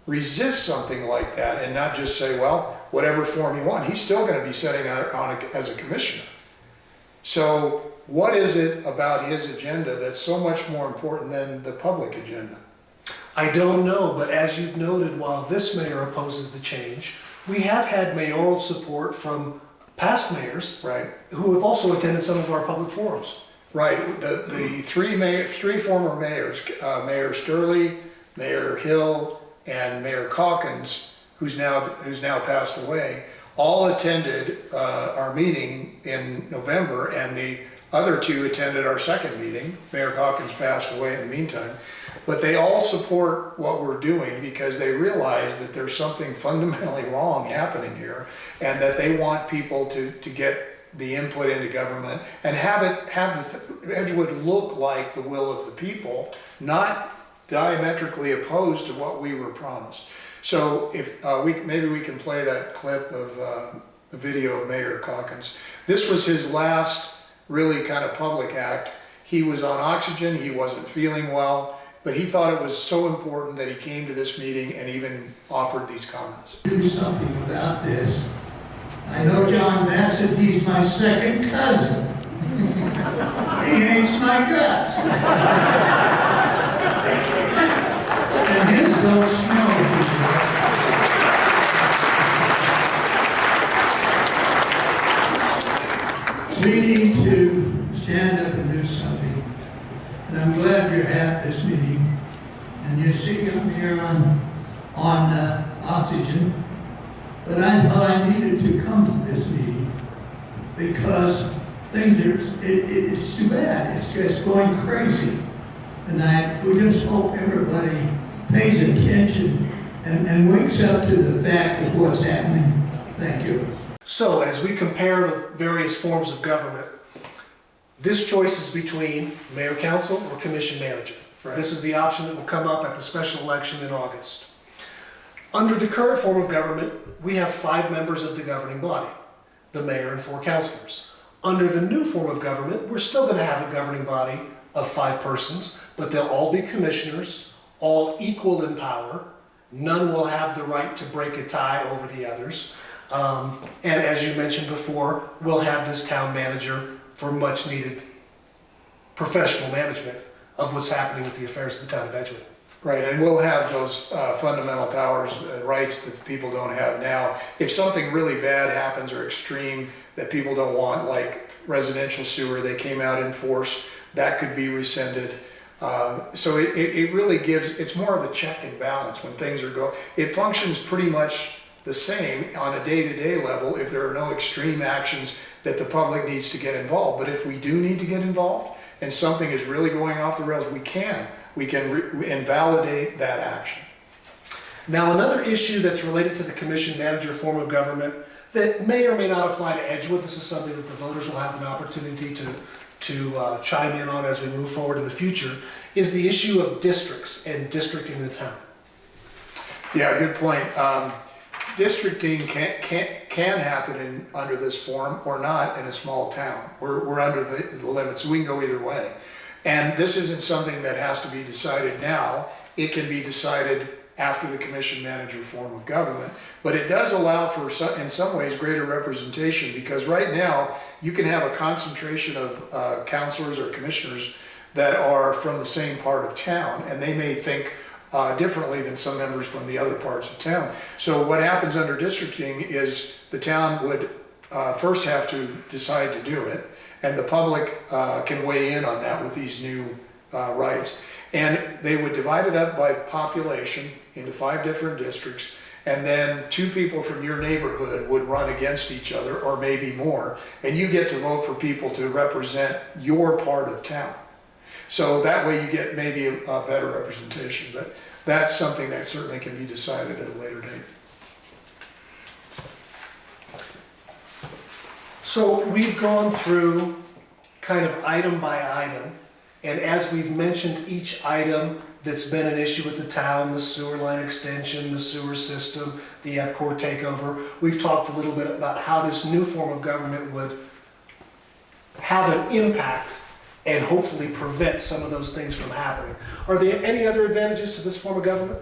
resist something like that and not just say, well, whatever form you want? He's still going to be sitting on as a commissioner. So what is it about his agenda that's so much more important than the public agenda? I don't know, but as you've noted, while this mayor opposes the change, we have had mayoral support from past mayors Right. who have also attended some of our public forums. Right, the three former mayors, Mayor Sturley, Mayor Hill, and Mayor Calkins, who's now passed away, all attended our meeting in November, and the other two attended our second meeting. Mayor Calkins passed away in the meantime. But they all support what we're doing because they realize that there's something fundamentally wrong happening here, and that they want people to get the input into government and have Edgewood look like the will of the people, not diametrically opposed to what we were promised. So if maybe we can play that clip of the video of Mayor Calkins. This was his last really kind of public act. He was on oxygen, he wasn't feeling well, but he thought it was so important that he came to this meeting and even offered these comments. Do something about this. I know John Bassett, he's my second cousin. He hates my guts. And his don't smell good. We need to stand up and do something. And I'm glad you're at this meeting. And you see I'm here on oxygen. But I thought I needed to come to this meeting because things it's too bad. It's just going crazy. And we just hope everybody pays attention and wakes up to the fact of what's happening. Thank you. So as we compare the various forms of government, this choice is between mayor, council, or commission manager. Right. This is the option that will come up at the special election in August. Under the current form of government, we have 5 members of the governing body, the mayor and 4 councilors. Under the new form of government, we're still going to have a governing body of 5 persons, but they'll all be commissioners, all equal in power. None will have the right to break a tie over the others. And as you mentioned before, we'll have this town manager for much needed professional management of what's happening with the affairs of the town of Edgewood. Right, and we'll have those fundamental powers, rights that the people don't have now. If something really bad happens or extreme that people don't want, like residential sewer, they came out in force, that could be rescinded. So it really gives, it's more of a check and balance when things are going. It functions pretty much the same on a day-to-day level if there are no extreme actions that the public needs to get involved. But if we do need to get involved and something is really going off the rails, we can invalidate that action. Now, another issue that's related to the commission manager form of government that may or may not apply to Edgewood, this is something that the voters will have an opportunity to chime in on as we move forward in the future, is the issue of districts and districting the town. Yeah, good point. Districting can happen under this form or not in a small town. We're under the limits, so we can go either way. And this isn't something that has to be decided now. It can be decided after the commission manager form of government. But it does allow for, in some ways, greater representation, because right now you can have a concentration of councilors or commissioners that are from the same part of town, and they may think differently than some members from the other parts of town. So what happens under districting is the town would first have to decide to do it, and the public can weigh in on that with these new rights. And they would divide it up by population into 5 different districts, and then 2 people from your neighborhood would run against each other, or maybe more, and you get to vote for people to represent your part of town. So that way you get maybe a better representation, but that's something that certainly can be decided at a later date. So we've gone through kind of item by item, and as we've mentioned each item that's been an issue with the town, the sewer line extension, the sewer system, the EPCOR takeover, we've talked a little bit about how this new form of government would have an impact and hopefully prevent some of those things from happening. Are there any other advantages to this form of government?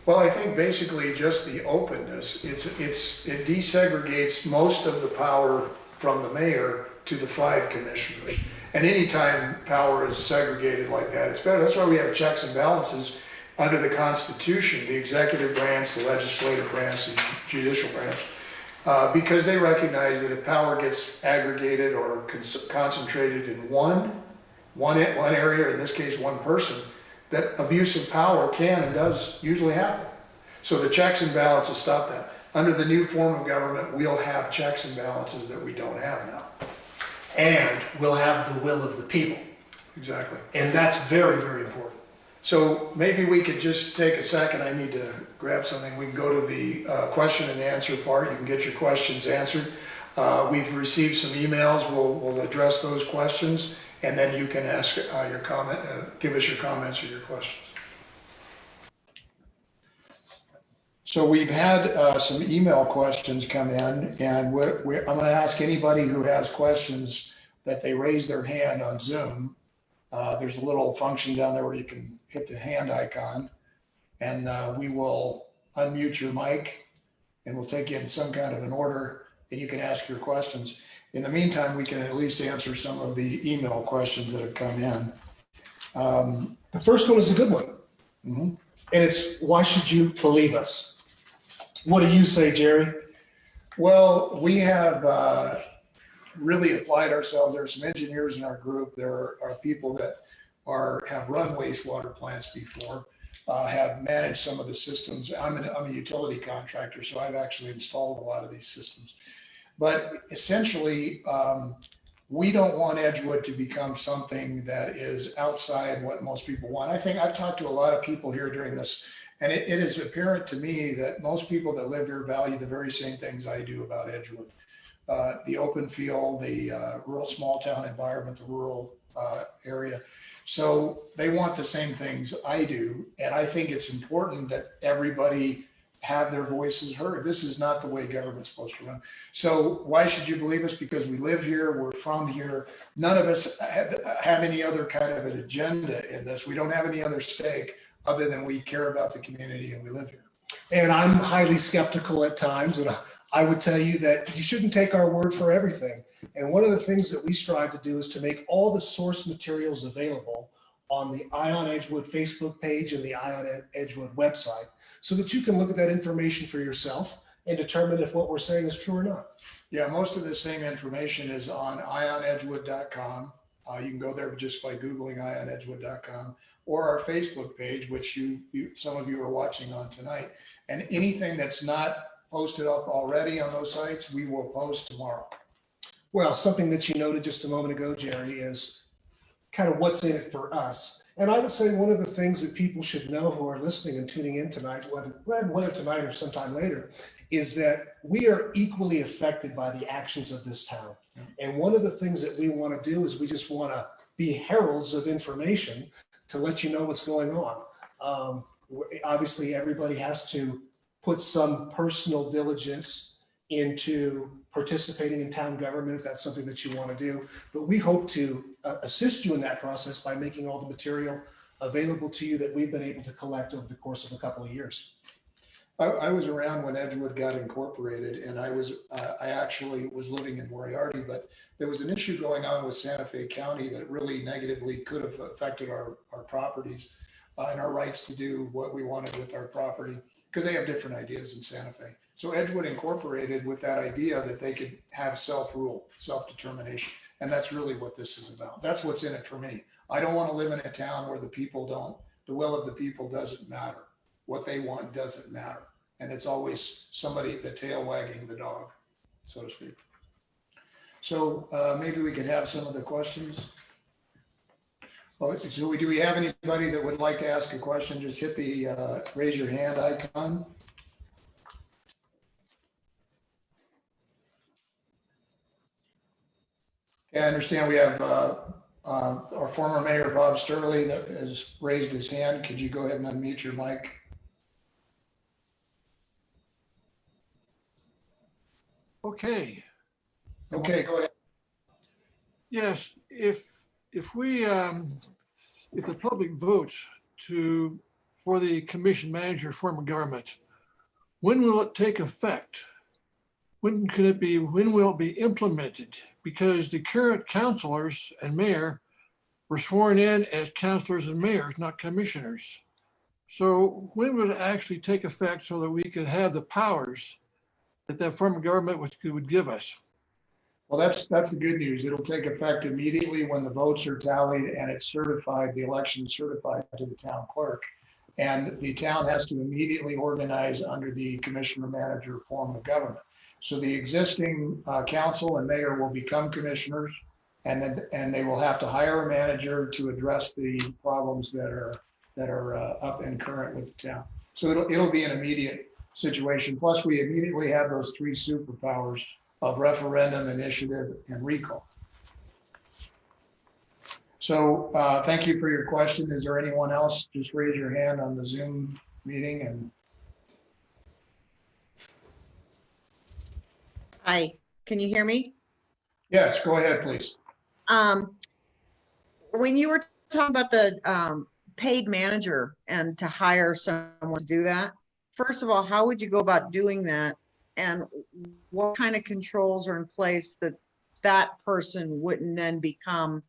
Well, I think basically just the openness. It desegregates most of the power from the mayor to the 5 commissioners. And anytime power is segregated like that, it's better. That's why we have checks and balances. under the Constitution, the executive branch, the legislative branch, the judicial branch, because they recognize that if power gets aggregated or concentrated in one area, or in this case, one person, that abuse of power can and does usually happen. So the checks and balances stop that. Under the new form of government, we'll have checks and balances that we don't have now. And we'll have the will of the people. Exactly. And that's very, very important. So maybe we could just take a second. I need to grab something. We can go to the question and answer part. You can get your questions answered. We've received some emails. We'll address those questions, and then you can ask your comment, give us your comments or your questions. So we've had some email questions come in, and I'm going to ask anybody who has questions that they raise their hand on Zoom. There's a little function down there where you can hit the hand icon, and we will unmute your mic, and we'll take you in some kind of an order, and you can ask your questions. In the meantime, we can at least answer some of the email questions that have come in. The first one is a good one. Mm-hmm. And it's, why should you believe us? What do you say, Jerry? Well, we have really applied ourselves. There are some engineers in our group. There are people that have run wastewater plants before, have managed some of the systems. I'm a utility contractor, so I've actually installed a lot of these systems. But essentially, we don't want Edgewood to become something that is outside what most people want. I think I've talked to a lot of people here during this, and it is apparent to me that most people that live here value the very same things I do about Edgewood. The open field, the rural small town environment, the rural area. So they want the same things I do. And I think it's important that everybody have their voices heard. This is not the way government's supposed to run. So why should you believe us? Because we live here, we're from here. None of us have any other kind of an agenda in this. We don't have any other stake other than we care about the community and we live here. And I'm highly skeptical at times, and I would tell you that you shouldn't take our word for everything. And one of the things that we strive to do is to make all the source materials available on the Ion Edgewood Facebook page and the Ion Edgewood website, so that you can look at that information for yourself and determine if what we're saying is true or not. Yeah, most of the same information is on ionedgewood.com. You can go there just by Googling ionedgewood.com, or our Facebook page, which some of you are watching on tonight. And anything that's not posted up already on those sites, we will post tomorrow. Well, something that you noted just a moment ago, Jerry, is kind of what's in it for us. And I would say one of the things that people should know who are listening and tuning in tonight, whether tonight or sometime later, is that we are equally affected by the actions of this town. And one of the things that we want to do is we just want to be heralds of information to let you know what's going on. Obviously, everybody has to put some personal diligence into participating in town government if that's something that you want to do. But we hope to assist you in that process by making all the material available to you that we've been able to collect over the course of a couple of years. I was around when Edgewood got incorporated, and I actually was living in Moriarty, but there was an issue going on with Santa Fe County that really negatively could have affected our properties and our rights to do what we wanted with our property, because they have different ideas in Santa Fe. So Edgewood incorporated with that idea that they could have self-rule, self-determination. And that's really what this is about. That's what's in it for me. I don't want to live in a town where the will of the people doesn't matter. What they want doesn't matter. And it's always somebody, the tail wagging the dog, so to speak. So maybe we could have some of the questions. Oh, so do we have anybody that would like to ask a question? Just hit the raise your hand icon. Okay, I understand we have our former mayor, Bob Sturley, that has raised his hand. Could you go ahead and unmute your mic? Okay. Okay, go ahead. Yes, if the public votes for the commission manager form of government, when will it take effect? When will it be implemented? Because the current councilors and mayor were sworn in as councilors and mayors, not commissioners. So when would it actually take effect so that we could have the powers that form of government would give us? Well, that's the good news. It'll take effect immediately when the votes are tallied and it's certified, the election is certified to the town clerk. And the town has to immediately organize under the commissioner manager form of government. So the existing council and mayor will become commissioners, and they will have to hire a manager to address the problems that are up and current with the town. So it'll be an immediate situation. Plus, we immediately have those three superpowers of referendum, initiative, and recall. So thank you for your question. Is there anyone else? Just raise your hand on the Zoom meeting. And Hi, can you hear me? yes, go ahead, please. When you were talking about the paid manager and to hire someone to do that, first of all, how would you go about doing that? And what kind of controls are in place that that person wouldn't then become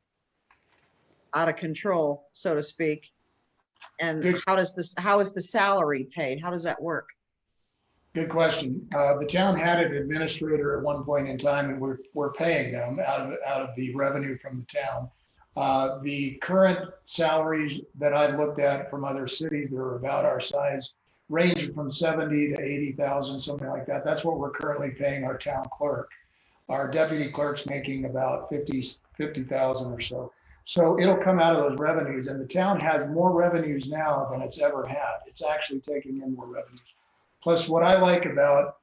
out of control, so to speak? And Good. how is the salary paid? How does that work? Good question. The town had an administrator at one point in time, and we're paying them out of the revenue from the town. The current salaries that I've looked at from other cities that are about our size range from 70 to 80,000, something like that. That's what we're currently paying our town clerk. Our deputy clerk's making about 50,000 or so. So it'll come out of those revenues, and the town has more revenues now than it's ever had. It's actually taking in more revenues. Plus, what I like about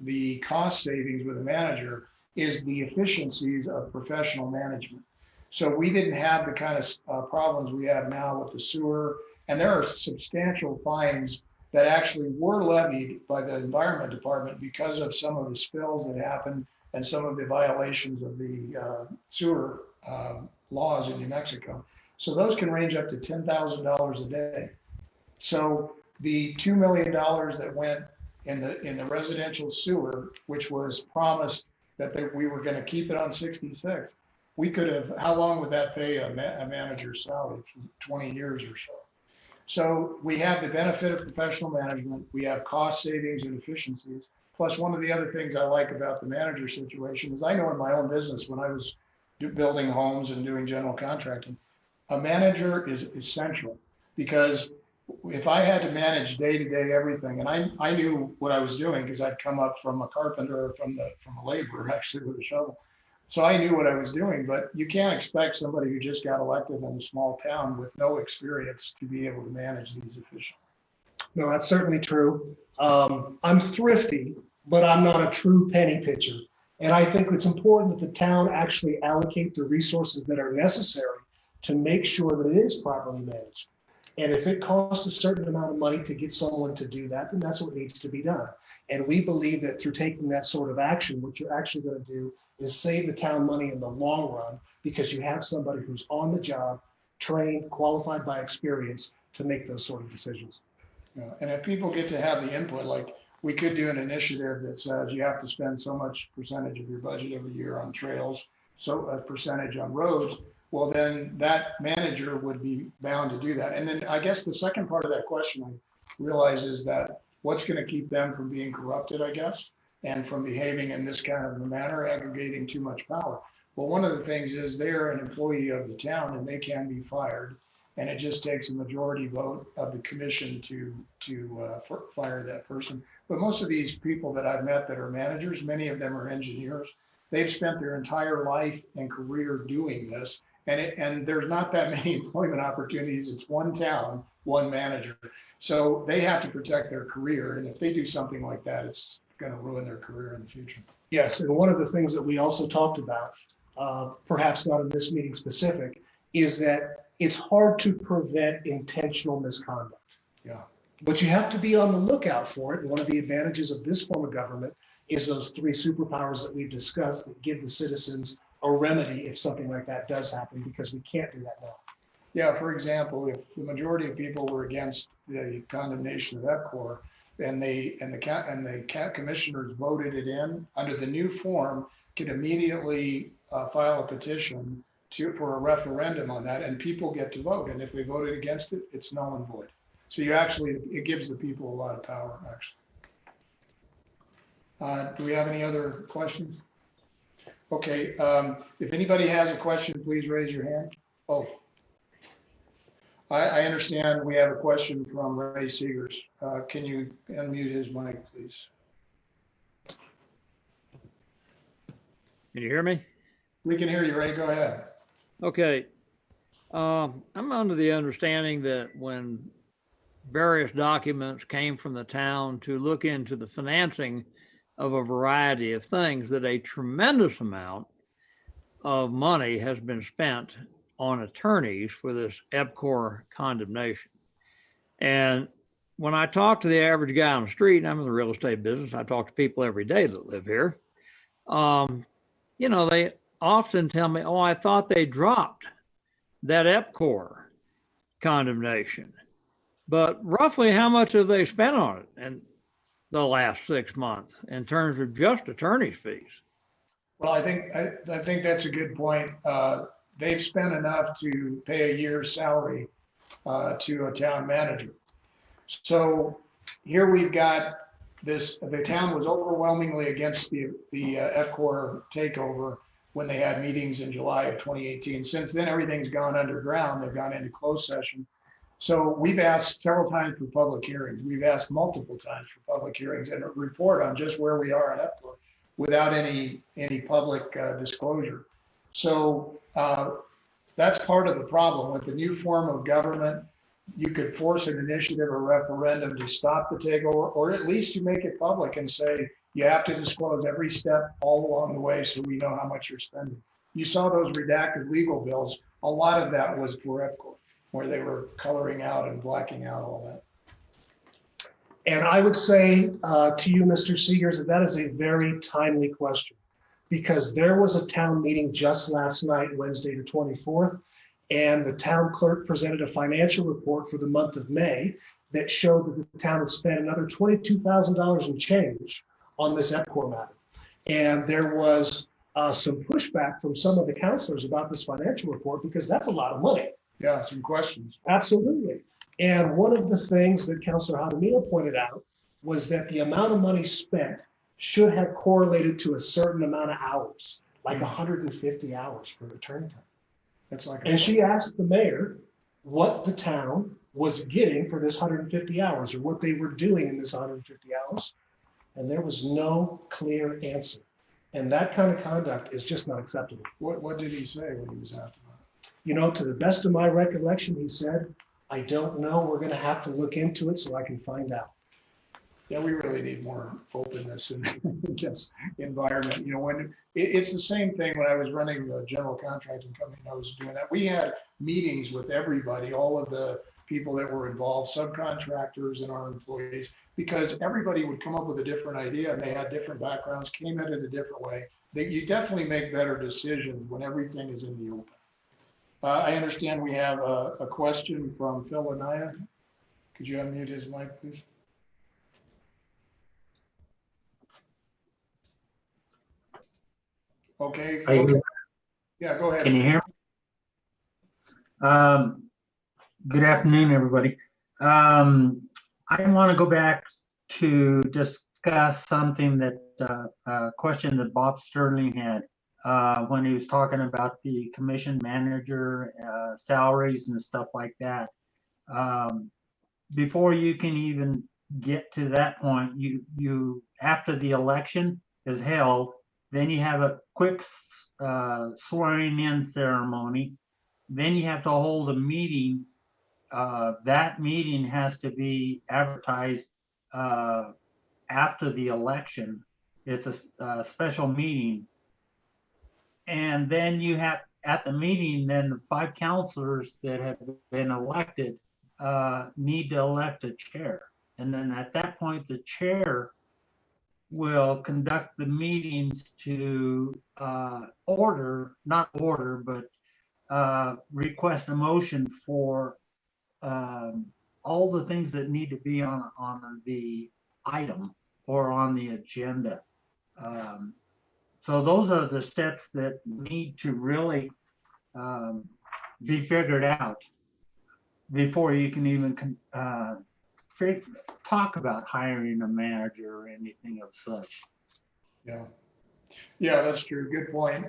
the cost savings with a manager is the efficiencies of professional management. So we didn't have the kind of problems we have now with the sewer, and there are substantial fines that actually were levied by the environment department because of some of the spills that happened and some of the violations of the sewer laws in New Mexico. So those can range up to $10,000 a day. So the $2 million that went in the residential sewer, which was promised that we were going to keep it on 66, we could have, how long would that pay a manager's salary? 20 years or so. So we have the benefit of professional management. We have cost savings and efficiencies. Plus, one of the other things I like about the manager situation is I know in my own business, when I was building homes and doing general contracting, a manager is essential, because if I had to manage day-to-day everything, and I knew what I was doing because I'd come up from a carpenter, from a laborer actually with a shovel. So I knew what I was doing, but you can't expect somebody who just got elected in a small town with no experience to be able to manage these efficiently. No, that's certainly true. I'm thrifty, but I'm not a true penny pitcher. And I think it's important that the town actually allocate the resources that are necessary to make sure that it is properly managed. And if it costs a certain amount of money to get someone to do that, then that's what needs to be done. And we believe that through taking that sort of action, what you're actually going to do is save the town money in the long run, because you have somebody who's on the job, trained, qualified by experience to make those sort of decisions. Yeah. And if people get to have the input, like we could do an initiative that says you have to spend so much percentage of your budget every year on trails, so a percentage on roads, well, then that manager would be bound to do that. And then I guess the second part of that question I realize is that what's going to keep them from being corrupted, I guess, and from behaving in this kind of a manner, aggregating too much power. Well, one of the things is they're an employee of the town and they can be fired. And it just takes a majority vote of the commission to fire that person. But most of these people that I've met that are managers, many of them are engineers. They've spent their entire life and career doing this. And there's not that many employment opportunities. It's one town, one manager. So they have to protect their career. And if they do something like that, it's going to ruin their career in the future. Yes, and one of the things that we also talked about, perhaps not in this meeting specific, is that it's hard to prevent intentional misconduct. Yeah. But you have to be on the lookout for it. And one of the advantages of this form of government is those three superpowers that we've discussed that give the citizens a remedy if something like that does happen, because we can't do that now. Yeah, for example, if the majority of people were against the condemnation of EPCOR, and the commissioners voted it in under the new form, could immediately file a petition for a referendum on that, and people get to vote. And if they voted against it, it's null and void. So you actually, it gives the people a lot of power, actually. Do we have any other questions? Okay, if anybody has a question, please raise your hand. Oh, I understand we have a question from Ray Seegers. Can you unmute his mic, please? Can you hear me? We can hear you, Ray. Go ahead. Okay. I'm under the understanding that when various documents came from the town to look into the financing of a variety of things, that a tremendous amount of money has been spent on attorneys for this EPCOR condemnation. And when I talk to the average guy on the street, and I'm in the real estate business, I talk to people every day that live here. You know, they often tell me, oh, I thought they dropped that EPCOR condemnation. But roughly how much have they spent on it in the last 6 months in terms of just attorney's fees? Well, I think that's a good point. They've spent enough to pay a year's salary to a town manager. So here we've got this, the town was overwhelmingly against the EPCOR takeover when they had meetings in July of 2018. Since then, everything's gone underground. They've gone into closed session. So we've asked several times for public hearings. We've asked multiple times for public hearings and a report on just where we are on EPCOR without any public disclosure. So that's part of the problem. With the new form of government, you could force an initiative or referendum to stop the takeover, or at least you make it public and say, you have to disclose every step all along the way so we know how much you're spending. You saw those redacted legal bills. A lot of that was for EPCOR, where they were coloring out and blacking out all that. And I would say to you, Mr. Seegers, that is a very timely question, because there was a town meeting just last night, Wednesday the 24th, and the town clerk presented a financial report for the month of May that showed that the town had spent another $22,000 in change on this EPCOR matter. And there was some pushback from some of the counselors about this financial report, because that's a lot of money. Yeah, some questions. Absolutely. And one of the things that Councilor Hadamina pointed out was that the amount of money spent should have correlated to a certain amount of hours, like 150 hours for attorney time. That's like, And she asked the mayor what the town was getting for this 150 hours, or what they were doing in this 150 hours. And there was no clear answer. And that kind of conduct is just not acceptable. what did he say when he was asked about it? You know, to the best of my recollection, he said, I don't know, we're going to have to look into it so I can find out. Yeah, we really need more openness in this environment. You know, when it's the same thing when I was running the general contracting company, I was doing that. We had meetings with everybody, all of the people that were involved, subcontractors and our employees, because everybody would come up with a different idea and they had different backgrounds, came at it a different way. That you definitely make better decisions when everything is in the open. I understand we have a question from Phil Anaya. Could you unmute his mic, please? Okay. Phil. Yeah, go ahead. Can you hear me? Good afternoon, everybody. I want to go back to discuss something that a question that Bob Sterling had when he was talking about the commission manager salaries and stuff like that. Before you can even get to that point, you after the election is held, then you have a quick swearing in ceremony. Then you have to hold a meeting. That meeting has to be advertised after the election. It's a special meeting. And then you have, at the meeting, then the 5 counselors that have been elected need to elect a chair. And then at that point, the chair will conduct the meetings to request a motion for all the things that need to be on the item or on the agenda. So those are the steps that need to really be figured out. before you can even talk about hiring a manager or anything of such. Yeah. Yeah, that's true. Good point.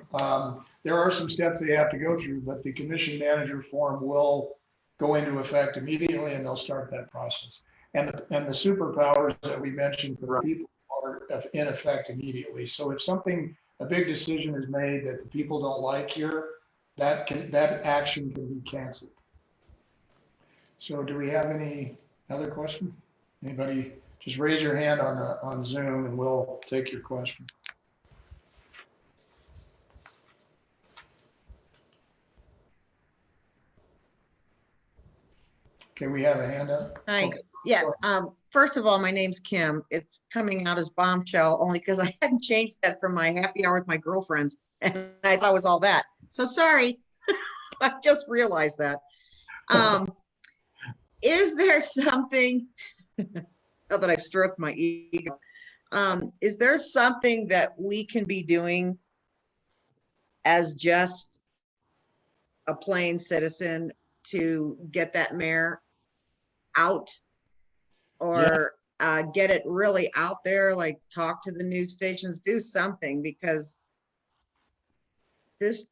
There are some steps they have to go through, but the commission manager form will go into effect immediately and they'll start that process. And the superpowers that we mentioned for the people are in effect immediately. So if a big decision is made that the people don't like here, that action can be canceled. So do we have any other question? Anybody? Just raise your hand on Zoom and we'll take your question. Okay, we have a hand up. Hi. Okay. Yeah. First of all, my name's Kim. It's coming out as bombshell only because I hadn't changed that from my happy hour with my girlfriends, and I thought it was all that. So sorry. I just realized that. Is there something, now that I've stroked my ego, is there something that we can be doing as just a plain citizen to get that mayor out, or get it really out there, like talk to the news stations, do something, because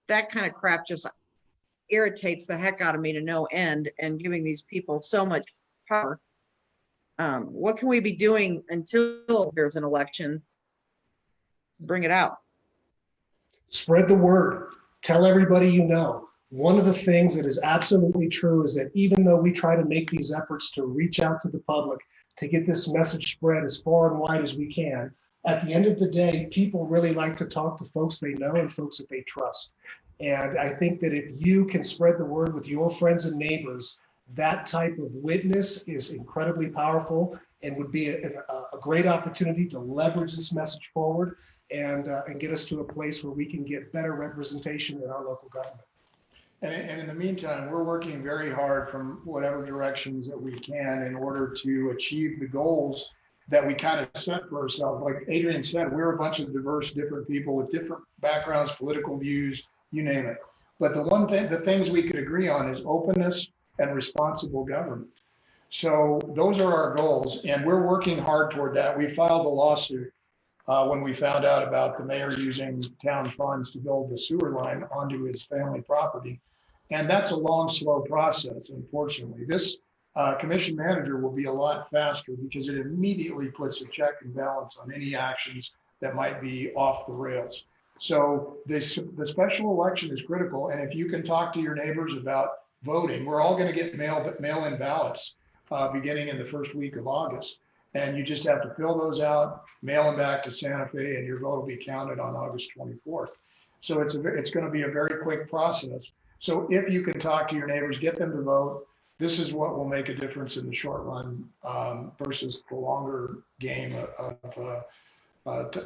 that kind of crap just irritates the heck out of me to no end, and giving these people so much power. What can we be doing until there's an election? Bring it out. Spread the word. Tell everybody you know. One of the things that is absolutely true is that even though we try to make these efforts to reach out to the public, to get this message spread as far and wide as we can, at the end of the day, people really like to talk to folks they know and folks that they trust. And I think that if you can spread the word with your friends and neighbors, that type of witness is incredibly powerful and would be a great opportunity to leverage this message forward and get us to a place where we can get better representation in our local government. And in the meantime, we're working very hard from whatever directions that we can in order to achieve the goals that we kind of set for ourselves. Like Adrian said, we're a bunch of diverse, different people with different backgrounds, political views, you name it. But the things we could agree on is openness and responsible government. So those are our goals, and we're working hard toward that. We filed a lawsuit when we found out about the mayor using town funds to build the sewer line onto his family property. And that's a long, slow process, unfortunately. This commission manager will be a lot faster because it immediately puts a check and balance on any actions that might be off the rails. So the special election is critical. And if you can talk to your neighbors about voting, we're all going to get mail-in ballots beginning in the first week of August. And you just have to fill those out, mail them back to Santa Fe, and your vote will be counted on August 24th. So it's going to be a very quick process. So if you can talk to your neighbors, get them to vote, this is what will make a difference in the short run versus the longer game of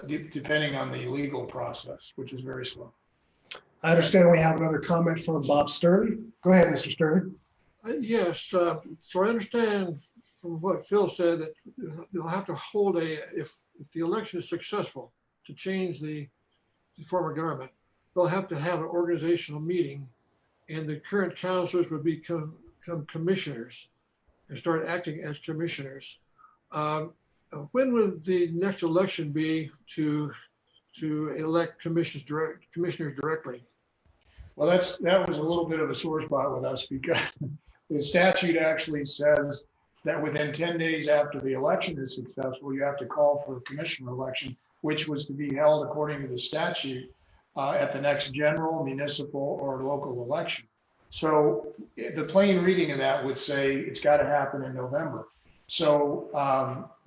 depending on the legal process, which is very slow. I understand we have another comment from Bob Stern. Go ahead, Mr. Stern. Yes, so I understand from what Phil said that they'll have to hold if the election is successful to change the form of government, they'll have to have an organizational meeting, and the current councilors would become commissioners and start acting as commissioners. When would the next election be to elect commissioners directly? Well, that was a little bit of a sore spot with us because the statute actually says that within 10 days after the election is successful, you have to call for a commissioner election, which was to be held according to the statute at the next general, municipal, or local election. So the plain reading of that would say it's got to happen in November. So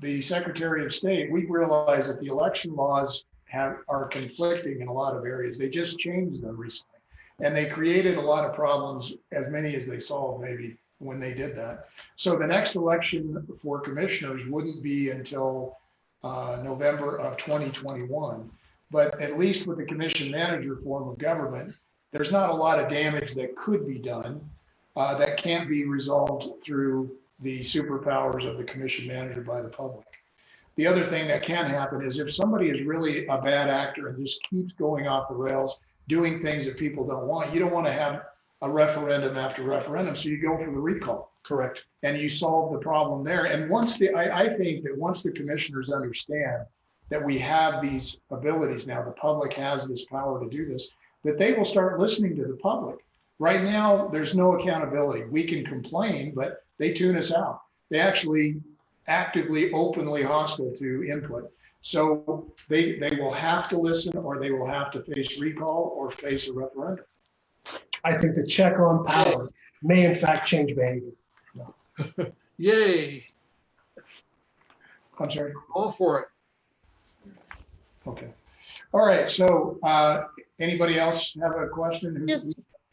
the Secretary of State, we've realized that the election laws are conflicting in a lot of areas. They just changed them recently. And they created a lot of problems, as many as they solved maybe when they did that. So the next election for commissioners wouldn't be until November of 2021. But at least with the commission manager form of government, there's not a lot of damage that could be done that can't be resolved through the superpowers of the commission manager by the public. The other thing that can happen is if somebody is really a bad actor and just keeps going off the rails, doing things that people don't want, you don't want to have a referendum after referendum, so you go for the recall. Correct. and you solve the problem there. And I think that once the commissioners understand that we have these abilities now, the public has this power to do this, that they will start listening to the public. Right now, there's no accountability. We can complain, but they tune us out. They actually actively, openly hostile to input. So they will have to listen, or they will have to face recall or face a referendum. I think the check on power may in fact change behavior. Yay, I'm sorry. all for it. Okay. All right. So anybody else have a question?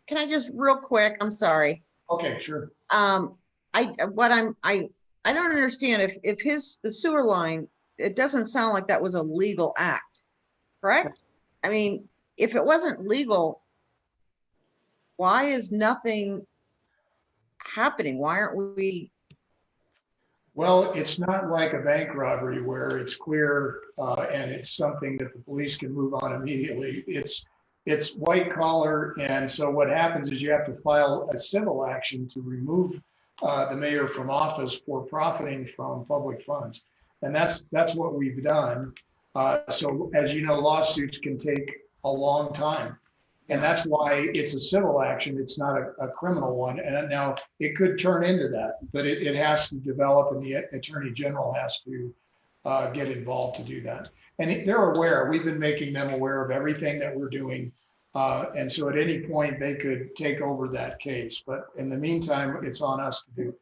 Can I just real quick, I'm sorry. Okay, sure. I don't understand if the sewer line, it doesn't sound like that was a legal act, correct? I mean, if it wasn't legal, why is nothing happening? Why aren't we? Well, it's not like a bank robbery where it's clear and it's something that the police can move on immediately. It's white collar, and so what happens is you have to file a civil action to remove the mayor from office for profiting from public funds, and that's what we've done. So as you know, lawsuits can take a long time, and that's why it's a civil action. It's not a criminal one, and now it could turn into that, but it has to develop, and the attorney general has to get involved to do that. And they're aware. We've been making them aware of everything that we're doing. And so at any point they could take over that case. But in the meantime, it's on us to do.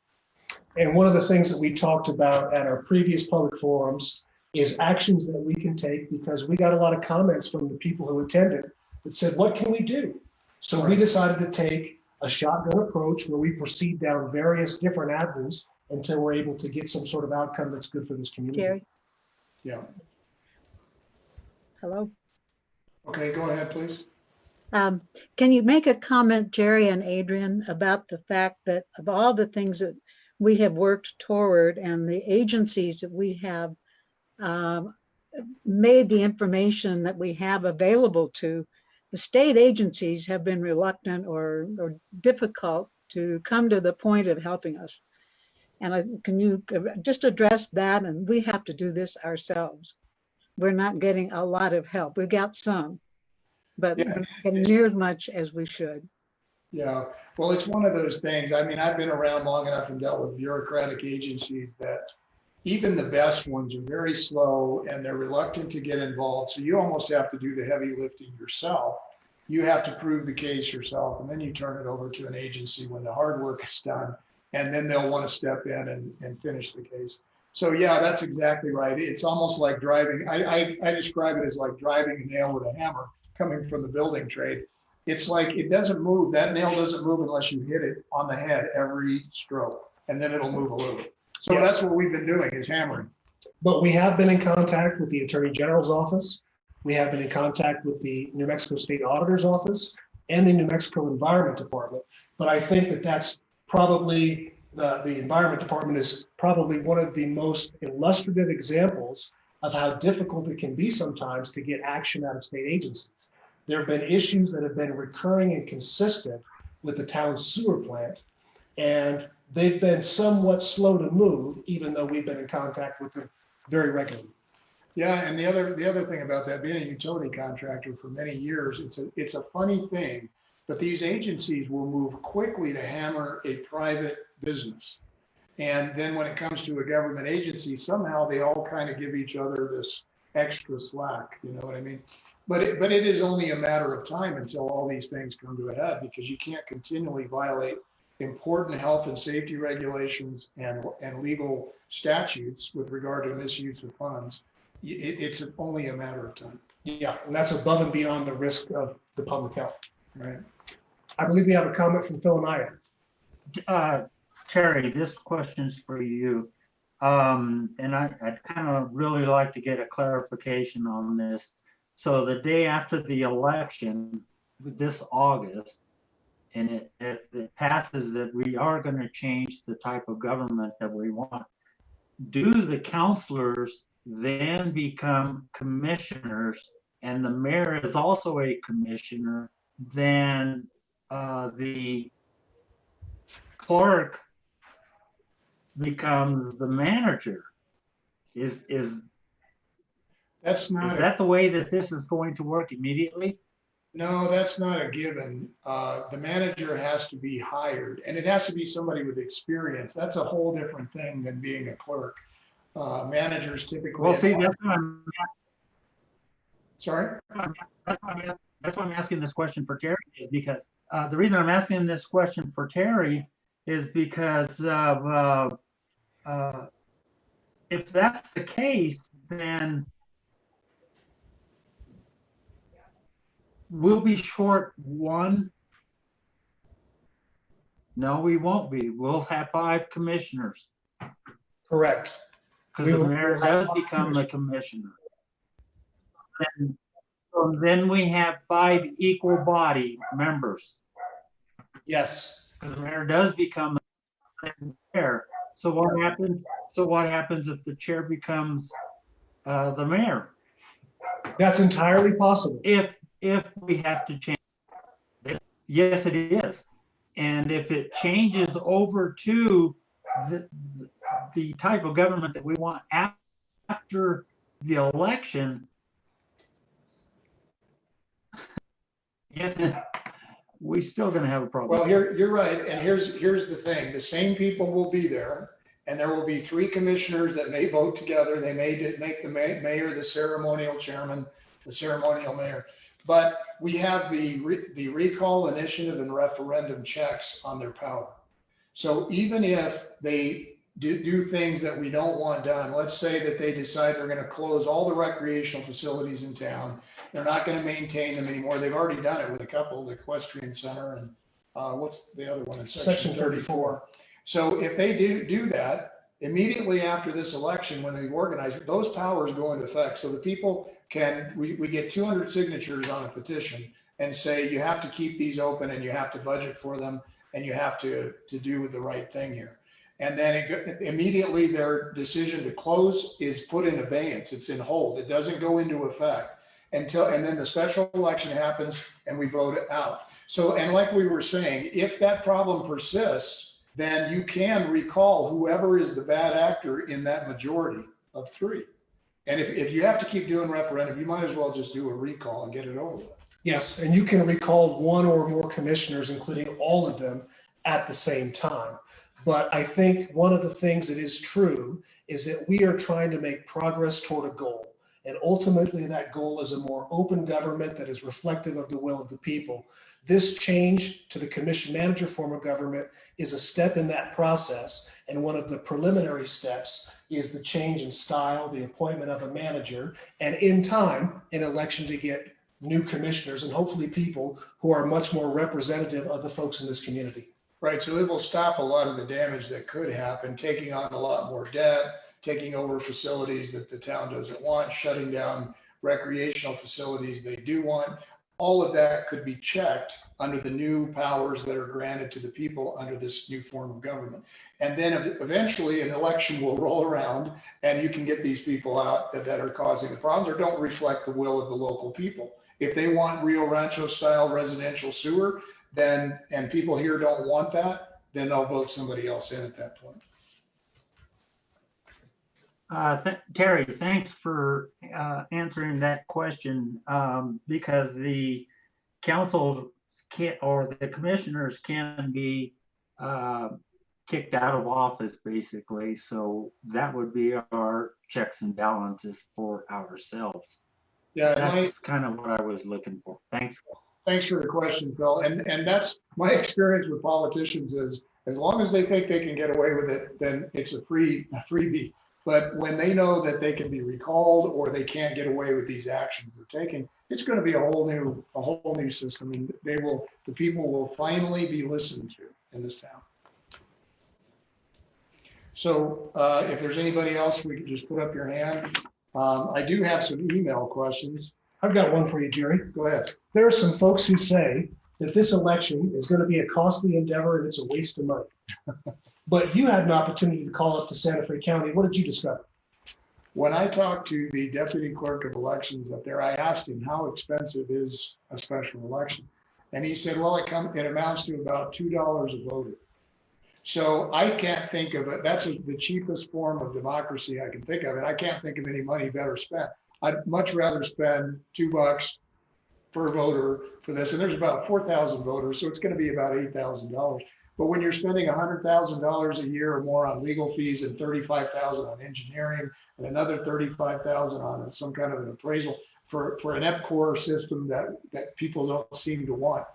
And one of the things that we talked about at our previous public forums is actions that we can take, because we got a lot of comments from the people who attended that said, what can we do? So we decided to take a shotgun approach where we proceed down various different avenues until we're able to get some sort of outcome that's good for this community. Jerry, Yeah. hello. Okay, go ahead, please. Can you make a comment, Jerry and Adrian, about the fact that of all the things that we have worked toward and the agencies that we have made the information that we have available to, the state agencies have been reluctant or difficult to come to the point of helping us. And can you just address that? And we have to do this ourselves. We're not getting a lot of help. We've got some, but we're not getting near as much as we should. Yeah, well, it's one of those things. I mean, I've been around long enough and dealt with bureaucratic agencies that even the best ones are very slow and they're reluctant to get involved. So you almost have to do the heavy lifting yourself. You have to prove the case yourself, and then you turn it over to an agency when the hard work is done, and then they'll want to step in and finish the case. So yeah, that's exactly right. It's almost like driving. I describe it as like driving a nail with a hammer, coming from the building trade. It's like it doesn't move. That nail doesn't move unless you hit it on the head every stroke, and then it'll move a little. So that's what we've been doing, is hammering. But we have been in contact with the Attorney General's office. We have been in contact with the New Mexico State Auditor's office and the New Mexico Environment Department. But I think that that's probably, the Environment Department is probably one of the most illustrative examples of how difficult it can be sometimes to get action out of state agencies. There have been issues that have been recurring and consistent with the town's sewer plant, and they've been somewhat slow to move, even though we've been in contact with them very regularly. Yeah, and the other thing about that, being a utility contractor for many years, it's a funny thing, but these agencies will move quickly to hammer a private business. And then when it comes to a government agency, somehow they all kind of give each other this extra slack, you know what I mean? But it is only a matter of time until all these things come to a head, because you can't continually violate important health and safety regulations and legal statutes with regard to misuse of funds. It's only a matter of time. Yeah, and that's above and beyond the risk of the public health. Right. I believe we have a comment from Phil Anaya. Terry, this question's for you. And I'd kind of really like to get a clarification on this. So the day after the election, this August, and if it passes that we are going to change the type of government that we want, do the councilors then become commissioners, and the mayor is also a commissioner, then the clerk becomes the manager. Is That's not, that the way that this is going to work immediately? no, that's not a given. The manager has to be hired, and it has to be somebody with experience. That's a whole different thing than being a clerk. Managers typically. Well, see, that's what I'm, Sorry? that's why I'm asking this question for Terry, is because the reason I'm asking this question for Terry is because of if that's the case, then we'll be short one. No, we won't be. We'll have 5 commissioners Correct. because the mayor we'll have does 5 become the commissioner. Then we have 5 equal body members. Yes. Because the mayor does become the chair. So what happens? So what happens if the chair becomes the mayor? That's entirely possible. If we have to change it, yes, it is. And if it changes over to the type of government that we want after the election, yes, we're still going to have a problem. Well, you're right, and here's the thing. The same people will be there, and there will be 3 commissioners that may vote together. They may make the mayor the ceremonial chairman, the ceremonial mayor. But we have the recall, initiative, and referendum checks on their power. So even if they do things that we don't want done, let's say that they decide they're going to close all the recreational facilities in town, they're not going to maintain them anymore. They've already done it with a couple, the equestrian center and what's the other one? Section 34. So if they do that, immediately after this election, when we organize, those powers go into effect. So the people we get 200 signatures on a petition and say, you have to keep these open and you have to budget for them and you have to do the right thing here. And then immediately their decision to close is put in abeyance. It's in hold. It doesn't go into effect and then the special election happens and we vote it out. So, and like we were saying, if that problem persists, then you can recall whoever is the bad actor in that majority of 3. And if you have to keep doing referendum, you might as well just do a recall and get it over with. Yes, and you can recall 1 or more commissioners, including all of them, at the same time. But I think one of the things that is true is that we are trying to make progress toward a goal. And ultimately, that goal is a more open government that is reflective of the will of the people. This change to the commission manager form of government is a step in that process. And one of the preliminary steps is the change in style, the appointment of a manager, and in time, an election to get new commissioners and hopefully people who are much more representative of the folks in this community. Right, so it will stop a lot of the damage that could happen, taking on a lot more debt, taking over facilities that the town doesn't want, shutting down recreational facilities they do want. All of that could be checked under the new powers that are granted to the people under this new form of government. And then eventually an election will roll around and you can get these people out that are causing the problems or don't reflect the will of the local people. If they want Rio Rancho style residential sewer, then, and people here don't want that, then they'll vote somebody else in at that point. Terry, thanks for answering that question, because the council or the commissioners can be kicked out of office, basically. So that would be our checks and balances for ourselves. Yeah, that's kind of what I was looking for. Thanks. Thanks for the question, Phil. And that's my experience with politicians is as long as they think they can get away with it, then it's a freebie. But when they know that they can be recalled or they can't get away with these actions they're taking, it's going to be a whole new system, and the people will finally be listened to in this town. So if there's anybody else, we can just put up your hand. I do have some email questions. I've got one for you, Jerry. Go ahead. There are some folks who say that this election is going to be a costly endeavor and it's a waste of money. But you had an opportunity to call up to Santa Fe County. What did you discover? When I talked to the deputy clerk of elections up there, I asked him how expensive is a special election. And he said, well, it amounts to about $2 a voter. So I can't think of it. That's the cheapest form of democracy I can think of. And I can't think of any money better spent. I'd much rather spend $2 per voter for this. And there's about 4,000 voters, so it's going to be about $8,000. But when you're spending $100,000 a year or more on legal fees and $35,000 on engineering and another $35,000 on some kind of an appraisal for an EPCOR system that people don't seem to want,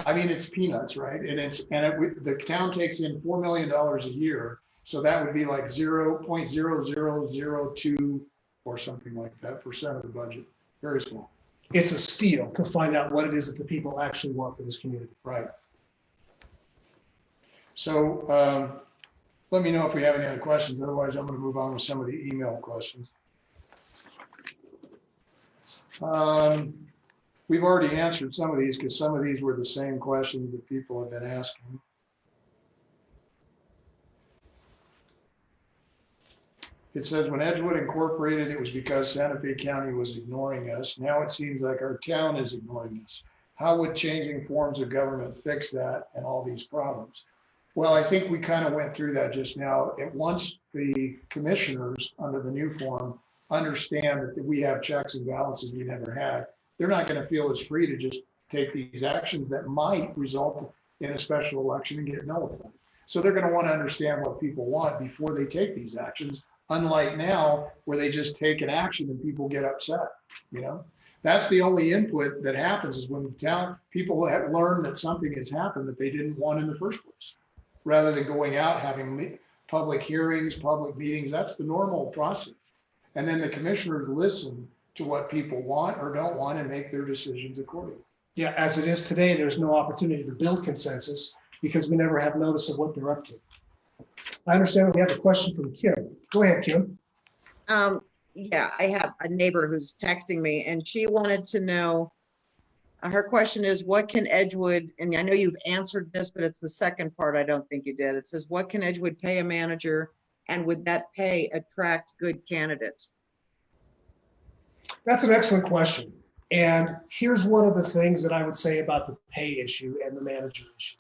I mean, it's peanuts, right? And the town takes in $4 million a year, so that would be like 0.0002 or something like that % of the budget. Very small. It's a steal to find out what it is that the people actually want for this community. Right. So let me know if we have any other questions. Otherwise, I'm going to move on with some of the email questions. We've already answered some of these because some of these were the same questions that people have been asking. It says when Edgewood incorporated, it was because Santa Fe County was ignoring us. Now it seems like our town is ignoring us. How would changing forms of government fix that and all these problems? Well, I think we kind of went through that just now. Once the commissioners under the new form understand that we have checks and balances we never had, they're not going to feel as free to just take these actions that might result in a special election and get nullified. So they're going to want to understand what people want before they take these actions, unlike now where they just take an action and people get upset. You know, that's the only input that happens is when people have learned that something has happened that they didn't want in the first place, rather than going out, having public hearings, public meetings. That's the normal process. And then the commissioners listen to what people want or don't want and make their decisions accordingly. Yeah, as it is today, there's no opportunity to build consensus because we never have notice of what they're up to. I understand we have a question from Kim. Go ahead, Kim. Yeah, I have a neighbor who's texting me and she wanted to know, her question is, what can Edgewood, and I know you've answered this, but it's the second part I don't think you did. It says, what can Edgewood pay a manager and would that pay attract good candidates? That's an excellent question. And here's one of the things that I would say about the pay issue and the manager issue.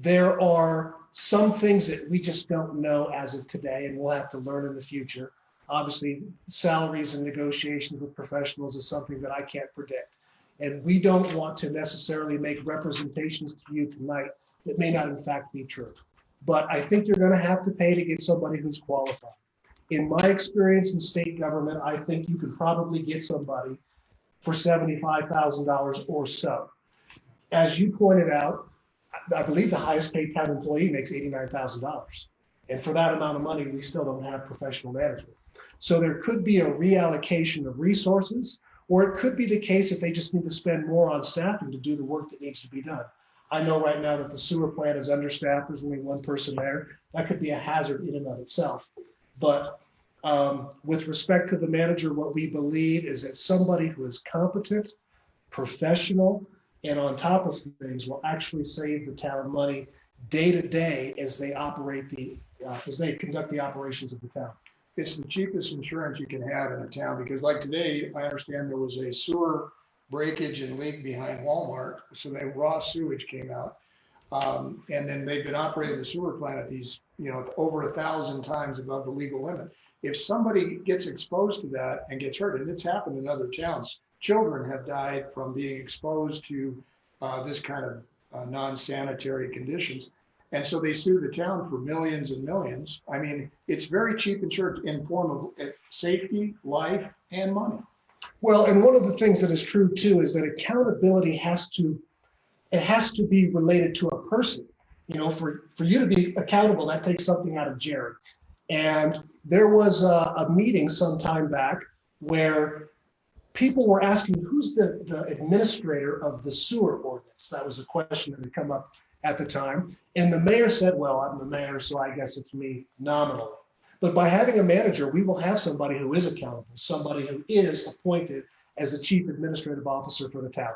There are some things that we just don't know as of today, and we'll have to learn in the future. Obviously, salaries and negotiations with professionals is something that I can't predict. And we don't want to necessarily make representations to you tonight that may not in fact be true. But I think you're going to have to pay to get somebody who's qualified. In my experience in state government, I think you can probably get somebody for $75,000 or so. As you pointed out, I believe the highest paid town employee makes $89,000. And for that amount of money, we still don't have professional management. So there could be a reallocation of resources, or it could be the case if they just need to spend more on staffing to do the work that needs to be done. I know right now that the sewer plant is understaffed. There's only one person there. That could be a hazard in and of itself. But with respect to the manager, what we believe is that somebody who is competent, professional, and on top of things will actually save the town money day to day as they conduct the operations of the town. It's the cheapest insurance you can have in a town because like today, I understand there was a sewer breakage and leak behind Walmart. So the raw sewage came out. And then they've been operating the sewer plant at these, over 1,000 times above the legal limit. If somebody gets exposed to that and gets hurt, and it's happened in other towns, children have died from being exposed to this kind of non-sanitary conditions. And so they sue the town for millions and millions. I mean, it's very cheap insurance in form of safety, life, and money. Well, and one of the things that is true too is that accountability has to be related to a person. For you to be accountable, that takes something out of Jerry. And there was a meeting some time back where people were asking, who's the administrator of the sewer ordinance? That was a question that had come up at the time. And the mayor said, well, I'm the mayor, so I guess it's me nominally. But by having a manager, we will have somebody who is accountable, somebody who is appointed as the chief administrative officer for the town.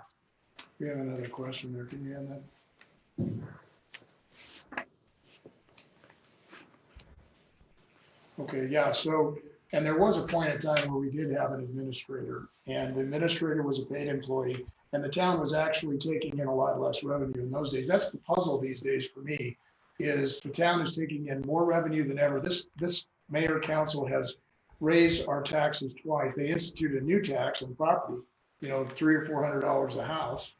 We have another question there. Can you have that? Okay, yeah, so, and there was a point in time where we did have an administrator, and the administrator was a paid employee, and the town was actually taking in a lot less revenue in those days. That's the puzzle these days for me, is the town is taking in more revenue than ever. This mayor council has raised our taxes twice. They instituted a new tax on property, $300 or $400 a house.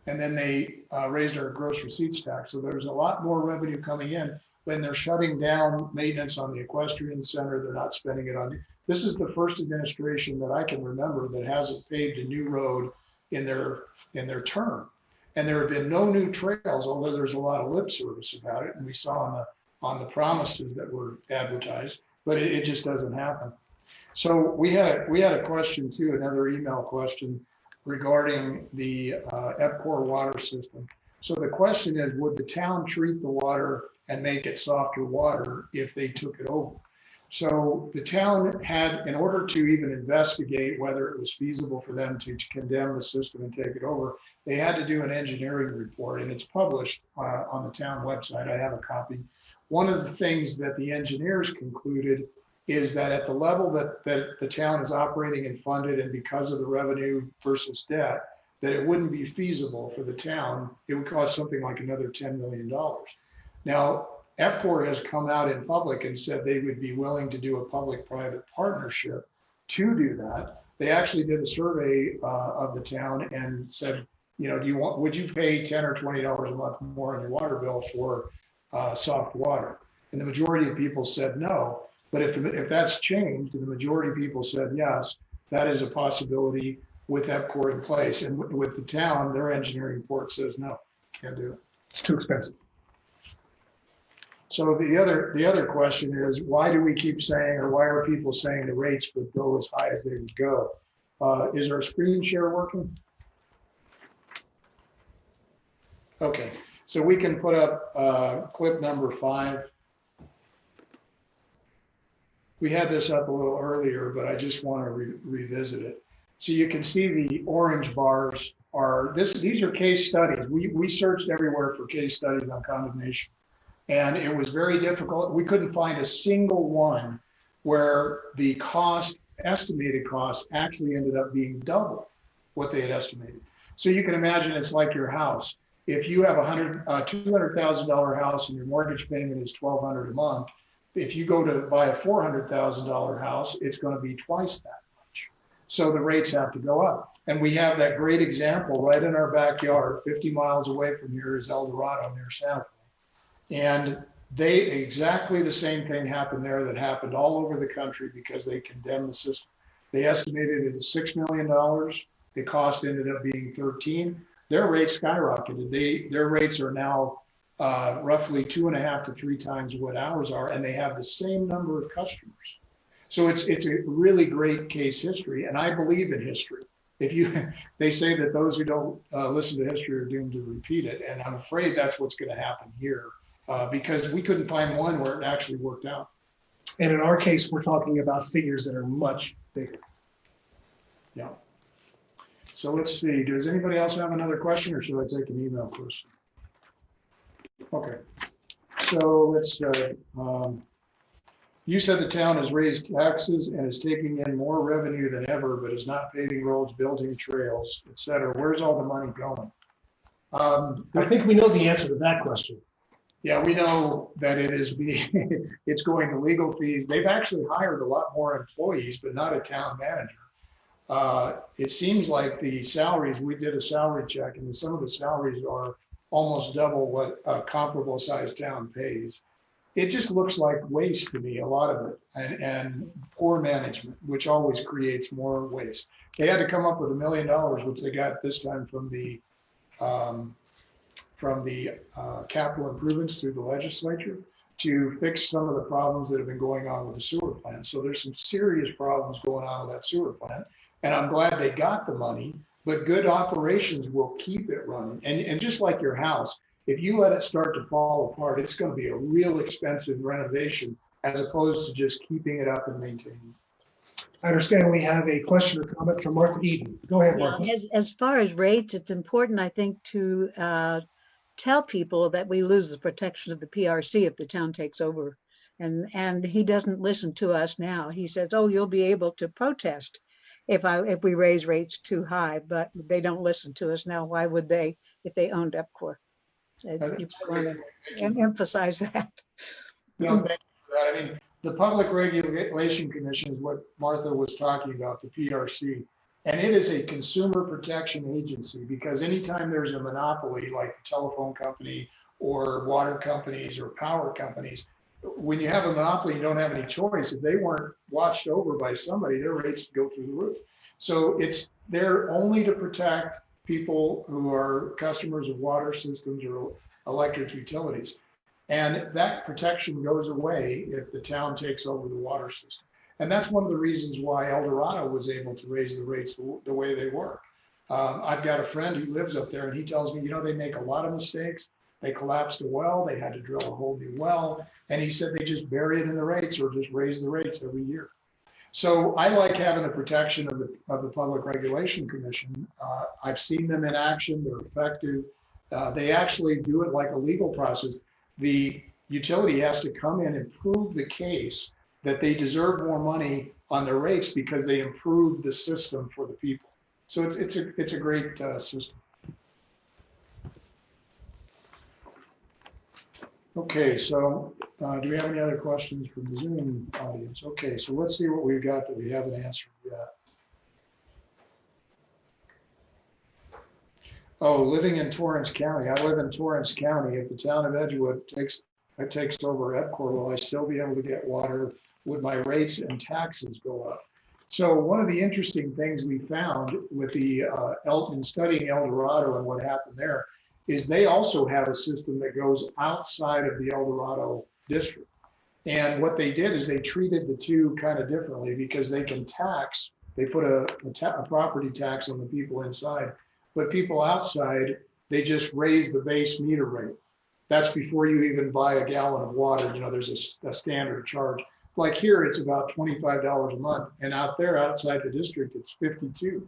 And then they raised our gross receipts tax. So there's a lot more revenue coming in. When they're shutting down maintenance on the equestrian center, they're not spending it on. This is the first administration that I can remember that hasn't paved a new road in their term. And there have been no new trails, although there's a lot of lip service about it. And we saw on the promises that were advertised, but it just doesn't happen. So we had a question too, another email question regarding the EPCOR water system. So the question is, would the town treat the water and make it softer water if they took it over? So the town had, in order to even investigate whether it was feasible for them to condemn the system and take it over, they had to do an engineering report, and it's published on the town website. I have a copy. One of the things that the engineers concluded is that at the level that the town is operating and funded, and because of the revenue versus debt, that it wouldn't be feasible for the town. It would cost something like another $10 million. Now, EPCOR has come out in public and said they would be willing to do a public-private partnership to do that. They actually did a survey of the town and said, would you pay $10 or $20 a month more on your water bill for soft water? And the majority of people said no. But if that's changed, and the majority of people said yes, that is a possibility with EPCOR in place. And with the town, their engineering report says no, can't do it. It's too expensive. So the other question is, why do we keep saying, or why are people saying the rates would go as high as they would go? Is our screen share working? Okay, so we can put up clip number 5. We had this up a little earlier, but I just want to revisit it. So you can see the orange bars are, these are case studies. We searched everywhere for case studies on condemnation. And it was very difficult. We couldn't find a single one where the estimated cost actually ended up being double what they had estimated. So you can imagine it's like your house. If you have a $200,000 house and your mortgage payment is $1,200 a month, if you go to buy a $400,000 house, it's going to be twice that much. So the rates have to go up. And we have that great example right in our backyard, 50 miles away from here is El Dorado near Santa Fe. And exactly the same thing happened there that happened all over the country because they condemned the system. They estimated it at $6 million. The cost ended up being 13. Their rates skyrocketed. Their rates are now roughly 2.5 to 3 times what ours are, and they have the same number of customers. So it's a really great case history, and I believe in history. They say that those who don't listen to history are doomed to repeat it, and I'm afraid that's what's going to happen here because we couldn't find one where it actually worked out. And in our case, we're talking about figures that are much bigger. Yeah. So let's see. Does anybody else have another question, or should I take an email first? Okay. So let's. You said the town has raised taxes and is taking in more revenue than ever, but is not paving roads, building trails, et cetera. Where's all the money going? I think we know the answer to that question. Yeah, we know that it's going to legal fees. They've actually hired a lot more employees, but not a town manager. It seems like the salaries, we did a salary check, and some of the salaries are almost double what a comparable sized town pays. It just looks like waste to me, a lot of it, and poor management, which always creates more waste. They had to come up with $1 million, which they got this time from the capital improvements through the legislature to fix some of the problems that have been going on with the sewer plant. So there's some serious problems going on with that sewer plant, and I'm glad they got the money, but good operations will keep it running. And just like your house, if you let it start to fall apart, it's going to be a real expensive renovation as opposed to just keeping it up and maintaining. I understand we have a question or comment from Martha Eden. Go ahead, Martha. As far as rates, it's important, I think, to tell people that we lose the protection of the PRC if the town takes over. And he doesn't listen to us now. He says, oh, you'll be able to protest if we raise rates too high, but they don't listen to us now. Why would they if they owned EPCOR? You want to emphasize that. No, thank you for that. I mean, the Public Regulation Commission is what Martha was talking about, the PRC. And it is a consumer protection agency because anytime there's a monopoly like the telephone company or water companies or power companies, when you have a monopoly, you don't have any choice. If they weren't watched over by somebody, their rates go through the roof. So it's there only to protect people who are customers of water systems or electric utilities. And that protection goes away if the town takes over the water system. And that's one of the reasons why El Dorado was able to raise the rates the way they were. I've got a friend who lives up there and he tells me, they make a lot of mistakes. They collapsed a well, they had to drill a whole new well. And he said they just bury it in the rates or just raise the rates every year. So I like having the protection of the Public Regulation Commission. I've seen them in action, they're effective. They actually do it like a legal process. The utility has to come in and prove the case that they deserve more money on their rates because they improved the system for the people. So it's a great system. Okay, so do we have any other questions from the Zoom audience? Okay, so let's see what we've got that we haven't answered yet. Oh, living in Torrance County. I live in Torrance County. If the town of Edgewood takes over EPCOR, will I still be able to get water? Would my rates and taxes go up? So one of the interesting things we found with the in studying El Dorado and what happened there is they also have a system that goes outside of the El Dorado district. And what they did is they treated the two kind of differently because they can tax, they put a property tax on the people inside, but people outside, they just raise the base meter rate. That's before you even buy a gallon of water. There's a standard charge. Like here, it's about $25 a month. And out there, outside the district, it's $52.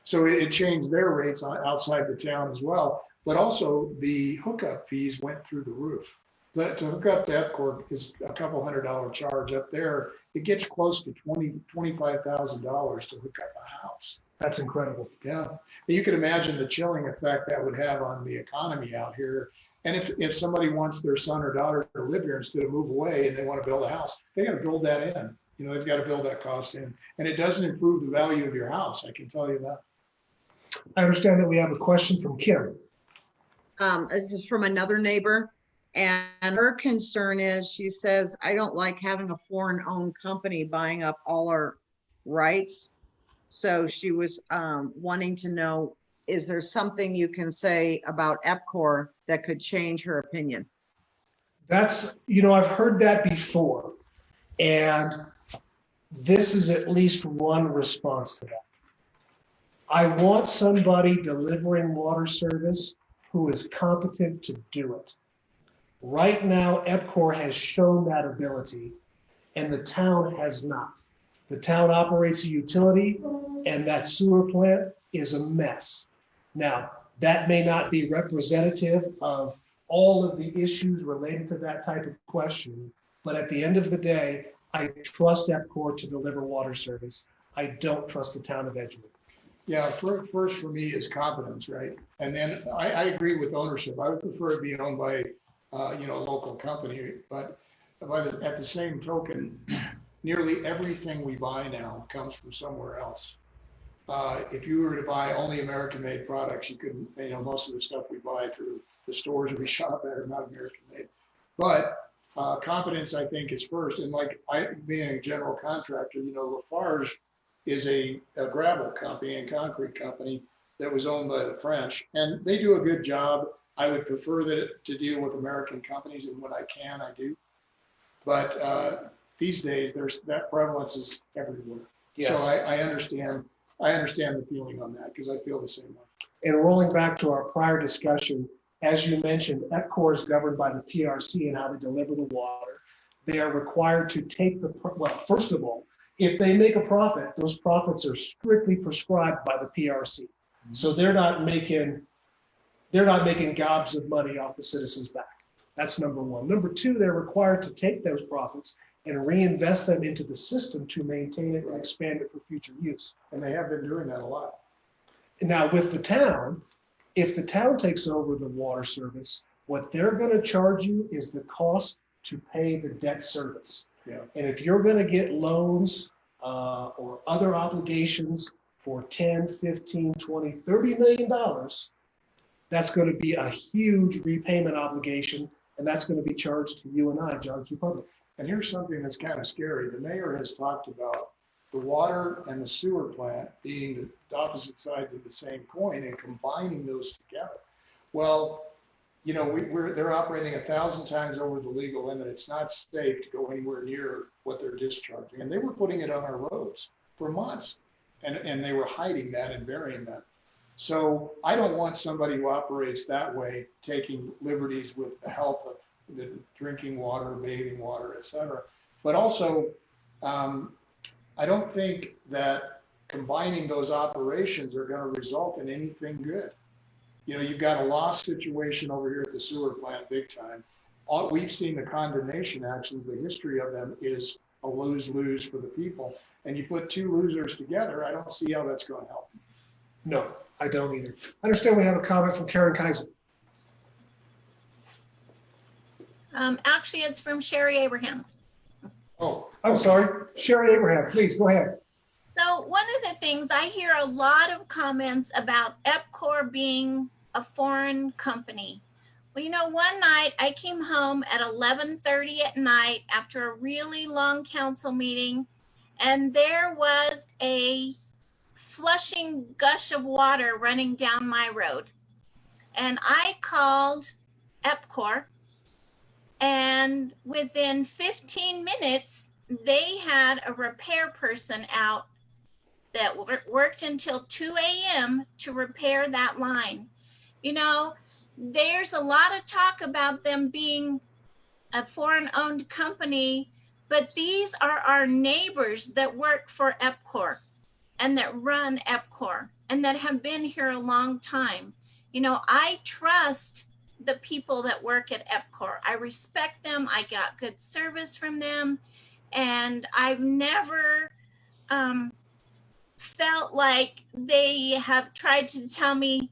So it changed their rates outside the town as well. But also the hookup fees went through the roof. To hook up to EPCOR is a couple $100 charge. Up there, it gets close to $25,000 to hook up a house. That's incredible. Yeah. You could imagine the chilling effect that would have on the economy out here. And if somebody wants their son or daughter to live here instead of move away and they want to build a house, they got to build that in. They've got to build that cost in. And it doesn't improve the value of your house. I can tell you that. I understand that we have a question from Kim. This is from another neighbor, and her concern is, she says, I don't like having a foreign-owned company buying up all our rights. So she was wanting to know, is there something you can say about EPCOR that could change her opinion? That's, I've heard that before. And this is at least one response to that. I want somebody delivering water service who is competent to do it. Right now, EPCOR has shown that ability, and the town has not. The town operates a utility, and that sewer plant is a mess. Now, that may not be representative of all of the issues related to that type of question, but at the end of the day, I trust EPCOR to deliver water service. I don't trust the town of Edgewood. Yeah, first for me is competence, right? And then I agree with ownership. I would prefer it be owned by, a local company, but at the same token, nearly everything we buy now comes from somewhere else. If you were to buy only American-made products, you couldn't, most of the stuff we buy through the stores we shop at are not American-made. But competence, I think, is first. And like being a general contractor, Lafarge is a gravel company and concrete company that was owned by the French, and they do a good job. I would prefer to deal with American companies, and when I can, I do. But these days, that prevalence is everywhere. Yes. So I understand the feeling on that because I feel the same way. And rolling back to our prior discussion, as you mentioned, EPCOR is governed by the PRC and how they deliver the water. They are required to take first of all, if they make a profit, those profits are strictly prescribed by the PRC. So they're not making gobs of money off the citizens' back. That's number one. Number two, they're required to take those profits and reinvest them into the system to maintain it and expand it for future use. And they have been doing that a lot. Now with the town, if the town takes over the water service, What they're gonna charge you is the cost to pay the debt service. Yeah. And if you're gonna get loans or other obligations for 10, 15, 20, $30 million, that's gonna be a huge repayment obligation, and that's gonna be charged to you and I, John Q. Public. And here's something that's kind of scary. The mayor has talked about the water and the sewer plant being the opposite sides of the same coin and combining those together. Well, you know, they're operating 1,000 times over the legal limit. It's not safe to go anywhere near what they're discharging. And they were putting it on our roads for months. And they were hiding that and burying that. So I don't want somebody who operates that way taking liberties with the health of the drinking water, bathing water, et cetera. But also, I don't think that combining those operations are going to result in anything good. You know, you've got a loss situation over here at the sewer plant big time. We've seen the condemnation actions, the history of them is a lose-lose for the people. And you put two losers together, I don't see how that's going to help. No, I don't either. I understand we have a comment from Karen Kaiser. Actually, it's from Sherry Abraham. Oh, I'm sorry, Sherry Abraham, please go ahead. So one of the things I hear a lot of comments about EPCOR being a foreign company. Well, you know, one night I came home at 11:30 at night after a really long council meeting, and there was a flushing gush of water running down my road. And I called EPCOR, and within 15 minutes, they had a repair person out that worked until 2 a.m. to repair that line. You know, there's a lot of talk about them being a foreign-owned company, but these are our neighbors that work for EPCOR and that run EPCOR and that have been here a long time. You know, I trust the people that work at EPCOR. I respect them. I got good service from them. And I've never felt like they have tried to tell me,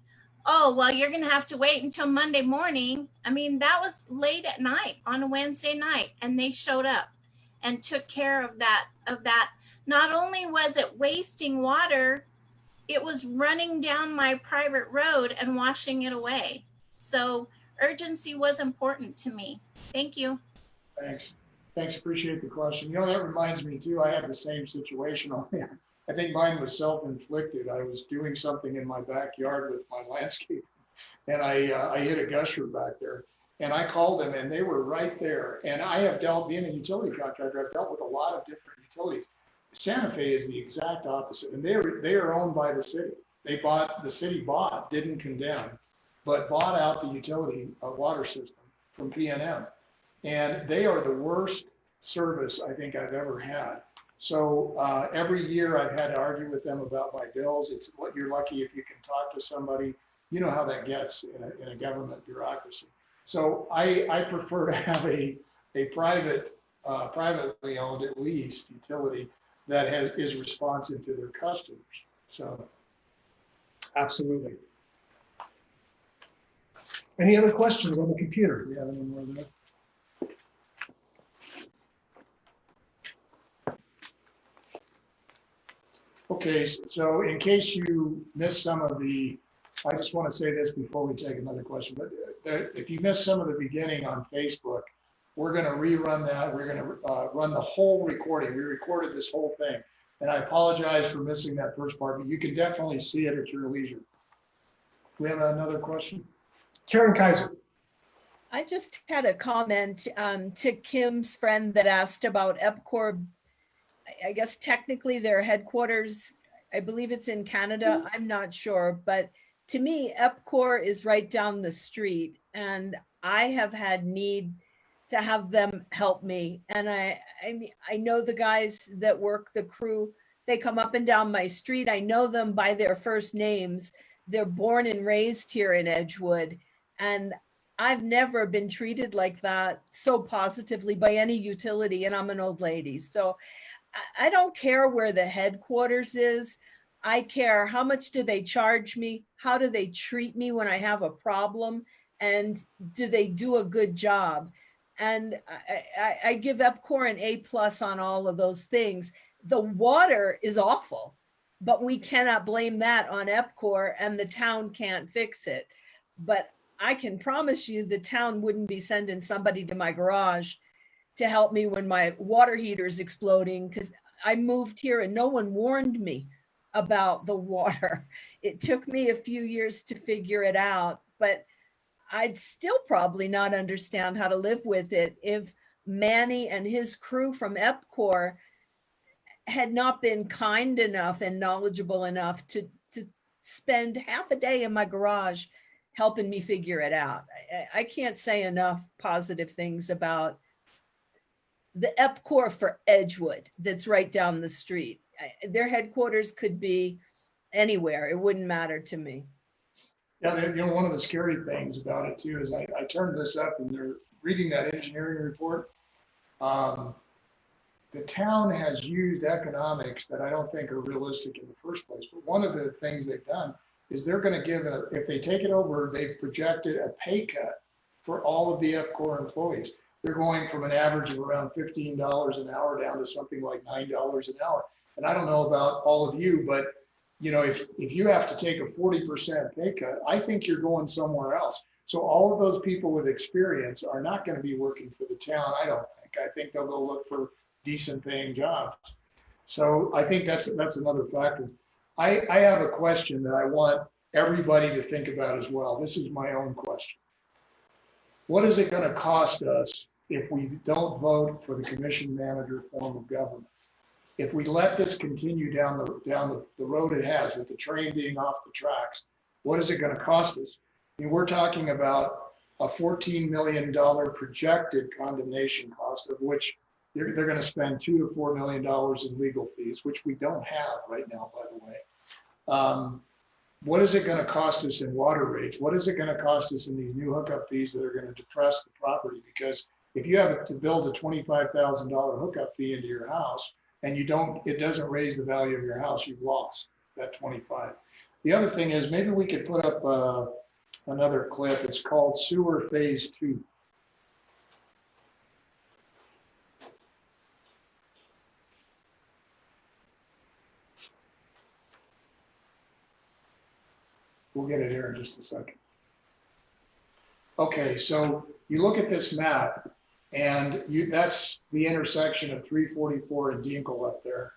oh, well, you're going to have to wait until Monday morning. I mean, that was late at night on a Wednesday night, and they showed up and took care of that. Not only was it wasting water, it was running down my private road and washing it away. So urgency was important to me. Thank you. Thanks, appreciate the question. You know, that reminds me too, I had the same situation. I think mine was self-inflicted. I was doing something in my backyard with my landscape, and I hit a gusher back there. And I called them, and they were right there. And I have being a utility contractor, I've dealt with a lot of different utilities. Santa Fe is the exact opposite, and they are owned by the city. The city bought, didn't condemn, but bought out the utility water system from PNM. And they are the worst service I think I've ever had. So every year I've had to argue with them about my bills. It's what you're lucky if you can talk to somebody. You know how that gets in a government bureaucracy. So I prefer to have a privately owned, at least, utility that is responsive to their customers. So. Absolutely. Any other questions on the computer? Do we have any more there? Okay, so in case you missed some of I just want to say this before we take another question, but if you missed some of the beginning on Facebook, we're going to rerun that. We're going to run the whole recording. We recorded this whole thing. And I apologize for missing that first part, but you can definitely see it at your leisure. We have another question? Karen Kaiser. I just had a comment to Kim's friend that asked about EPCOR. I guess technically their headquarters, I believe it's in Canada. I'm not sure, but to me, EPCOR is right down the street, and I have had need to have them help me. And I know the guys that work the crew. They come up and down my street. I know them by their first names. They're born and raised here in Edgewood, and I've never been treated like that so positively by any utility, and I'm an old lady. So I don't care where the headquarters is. I care how much do they charge me? How do they treat me when I have a problem? And do they do a good job? And I give EPCOR an A+ on all of those things. The water is awful, but we cannot blame that on EPCOR, and the town can't fix it. But I can promise you the town wouldn't be sending somebody to my garage to help me when my water heater is exploding, because I moved here and no one warned me about the water. It took me a few years to figure it out, but I'd still probably not understand how to live with it if Manny and his crew from EPCOR had not been kind enough and knowledgeable enough to spend half a day in my garage helping me figure it out. I can't say enough positive things about the EPCOR for Edgewood that's right down the street. Their headquarters could be anywhere. It wouldn't matter to me. Yeah, one of the scary things about it too is I turned this up and they're reading that engineering report. The town has used economics that I don't think are realistic in the first place. But one of the things they've done is they're going to give, if they take it over, they've projected a pay cut for all of the EPCOR employees. They're going from an average of around $15 an hour down to something like $9 an hour. And I don't know about all of you, but if you have to take a 40% pay cut, I think you're going somewhere else. So all of those people with experience are not going to be working for the town, I don't think. I think they'll go look for decent paying jobs. So I think that's another factor. I have a question that I want everybody to think about as well. This is my own question. What is it going to cost us if we don't vote for the commission manager form of government? If we let this continue down the road it has, with the train being off the tracks, what is it going to cost us? I mean, we're talking about a $14 million projected condemnation cost, of which they're going to spend $2 to $4 million in legal fees, which we don't have right now, by the way. What is it going to cost us in water rates? What is it going to cost us in these new hookup fees that are going to depress the property? Because if you have to build a $25,000 hookup fee into your house, and it doesn't raise the value of your house, you've lost that 25. The other thing is, maybe we could put up another clip. It's called Sewer Phase 2. We'll get it here in just a second. Okay, so you look at this map, and that's the intersection of 344 and Dinkle up there.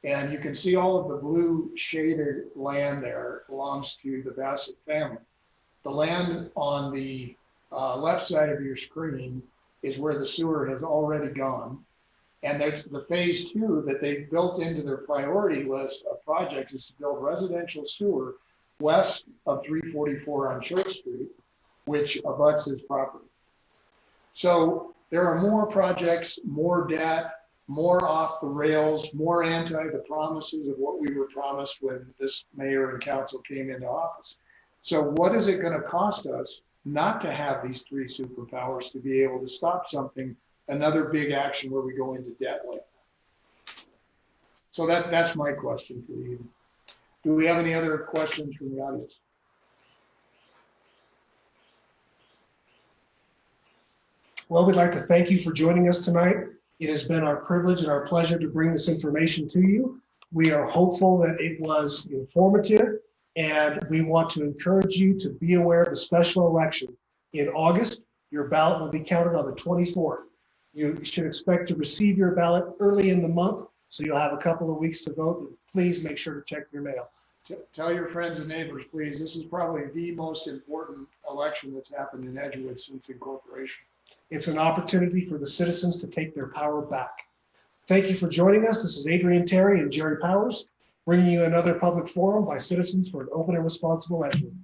And you can see all of the blue shaded land there belongs to the Bassett family. The land on the left side of your screen is where the sewer has already gone. And there's the phase 2 that they built into their priority list of projects is to build residential sewer west of 344 on Church Street, which abuts his property. So there are more projects, more debt, more off the rails, more anti the promises of what we were promised when this mayor and council came into office. So what is it going to cost us not to have these three superpowers to be able to stop something, another big action where we go into debt like that? So that's my question for the evening. Do we have any other questions from the audience? Well, we'd like to thank you for joining us tonight. It has been our privilege and our pleasure to bring this information to you. We are hopeful that it was informative, and we want to encourage you to be aware of the special election in August. Your ballot will be counted on the 24th. You should expect to receive your ballot early in the month, so you'll have a couple of weeks to vote. Please make sure to check your mail. Tell your friends and neighbors, please. This is probably the most important election that's happened in Edgewood since incorporation. It's an opportunity for the citizens to take their power back. Thank you for joining us. This is Adrian Terry and Jerry Powers, bringing you another public forum by citizens for an open and responsible Edgewood.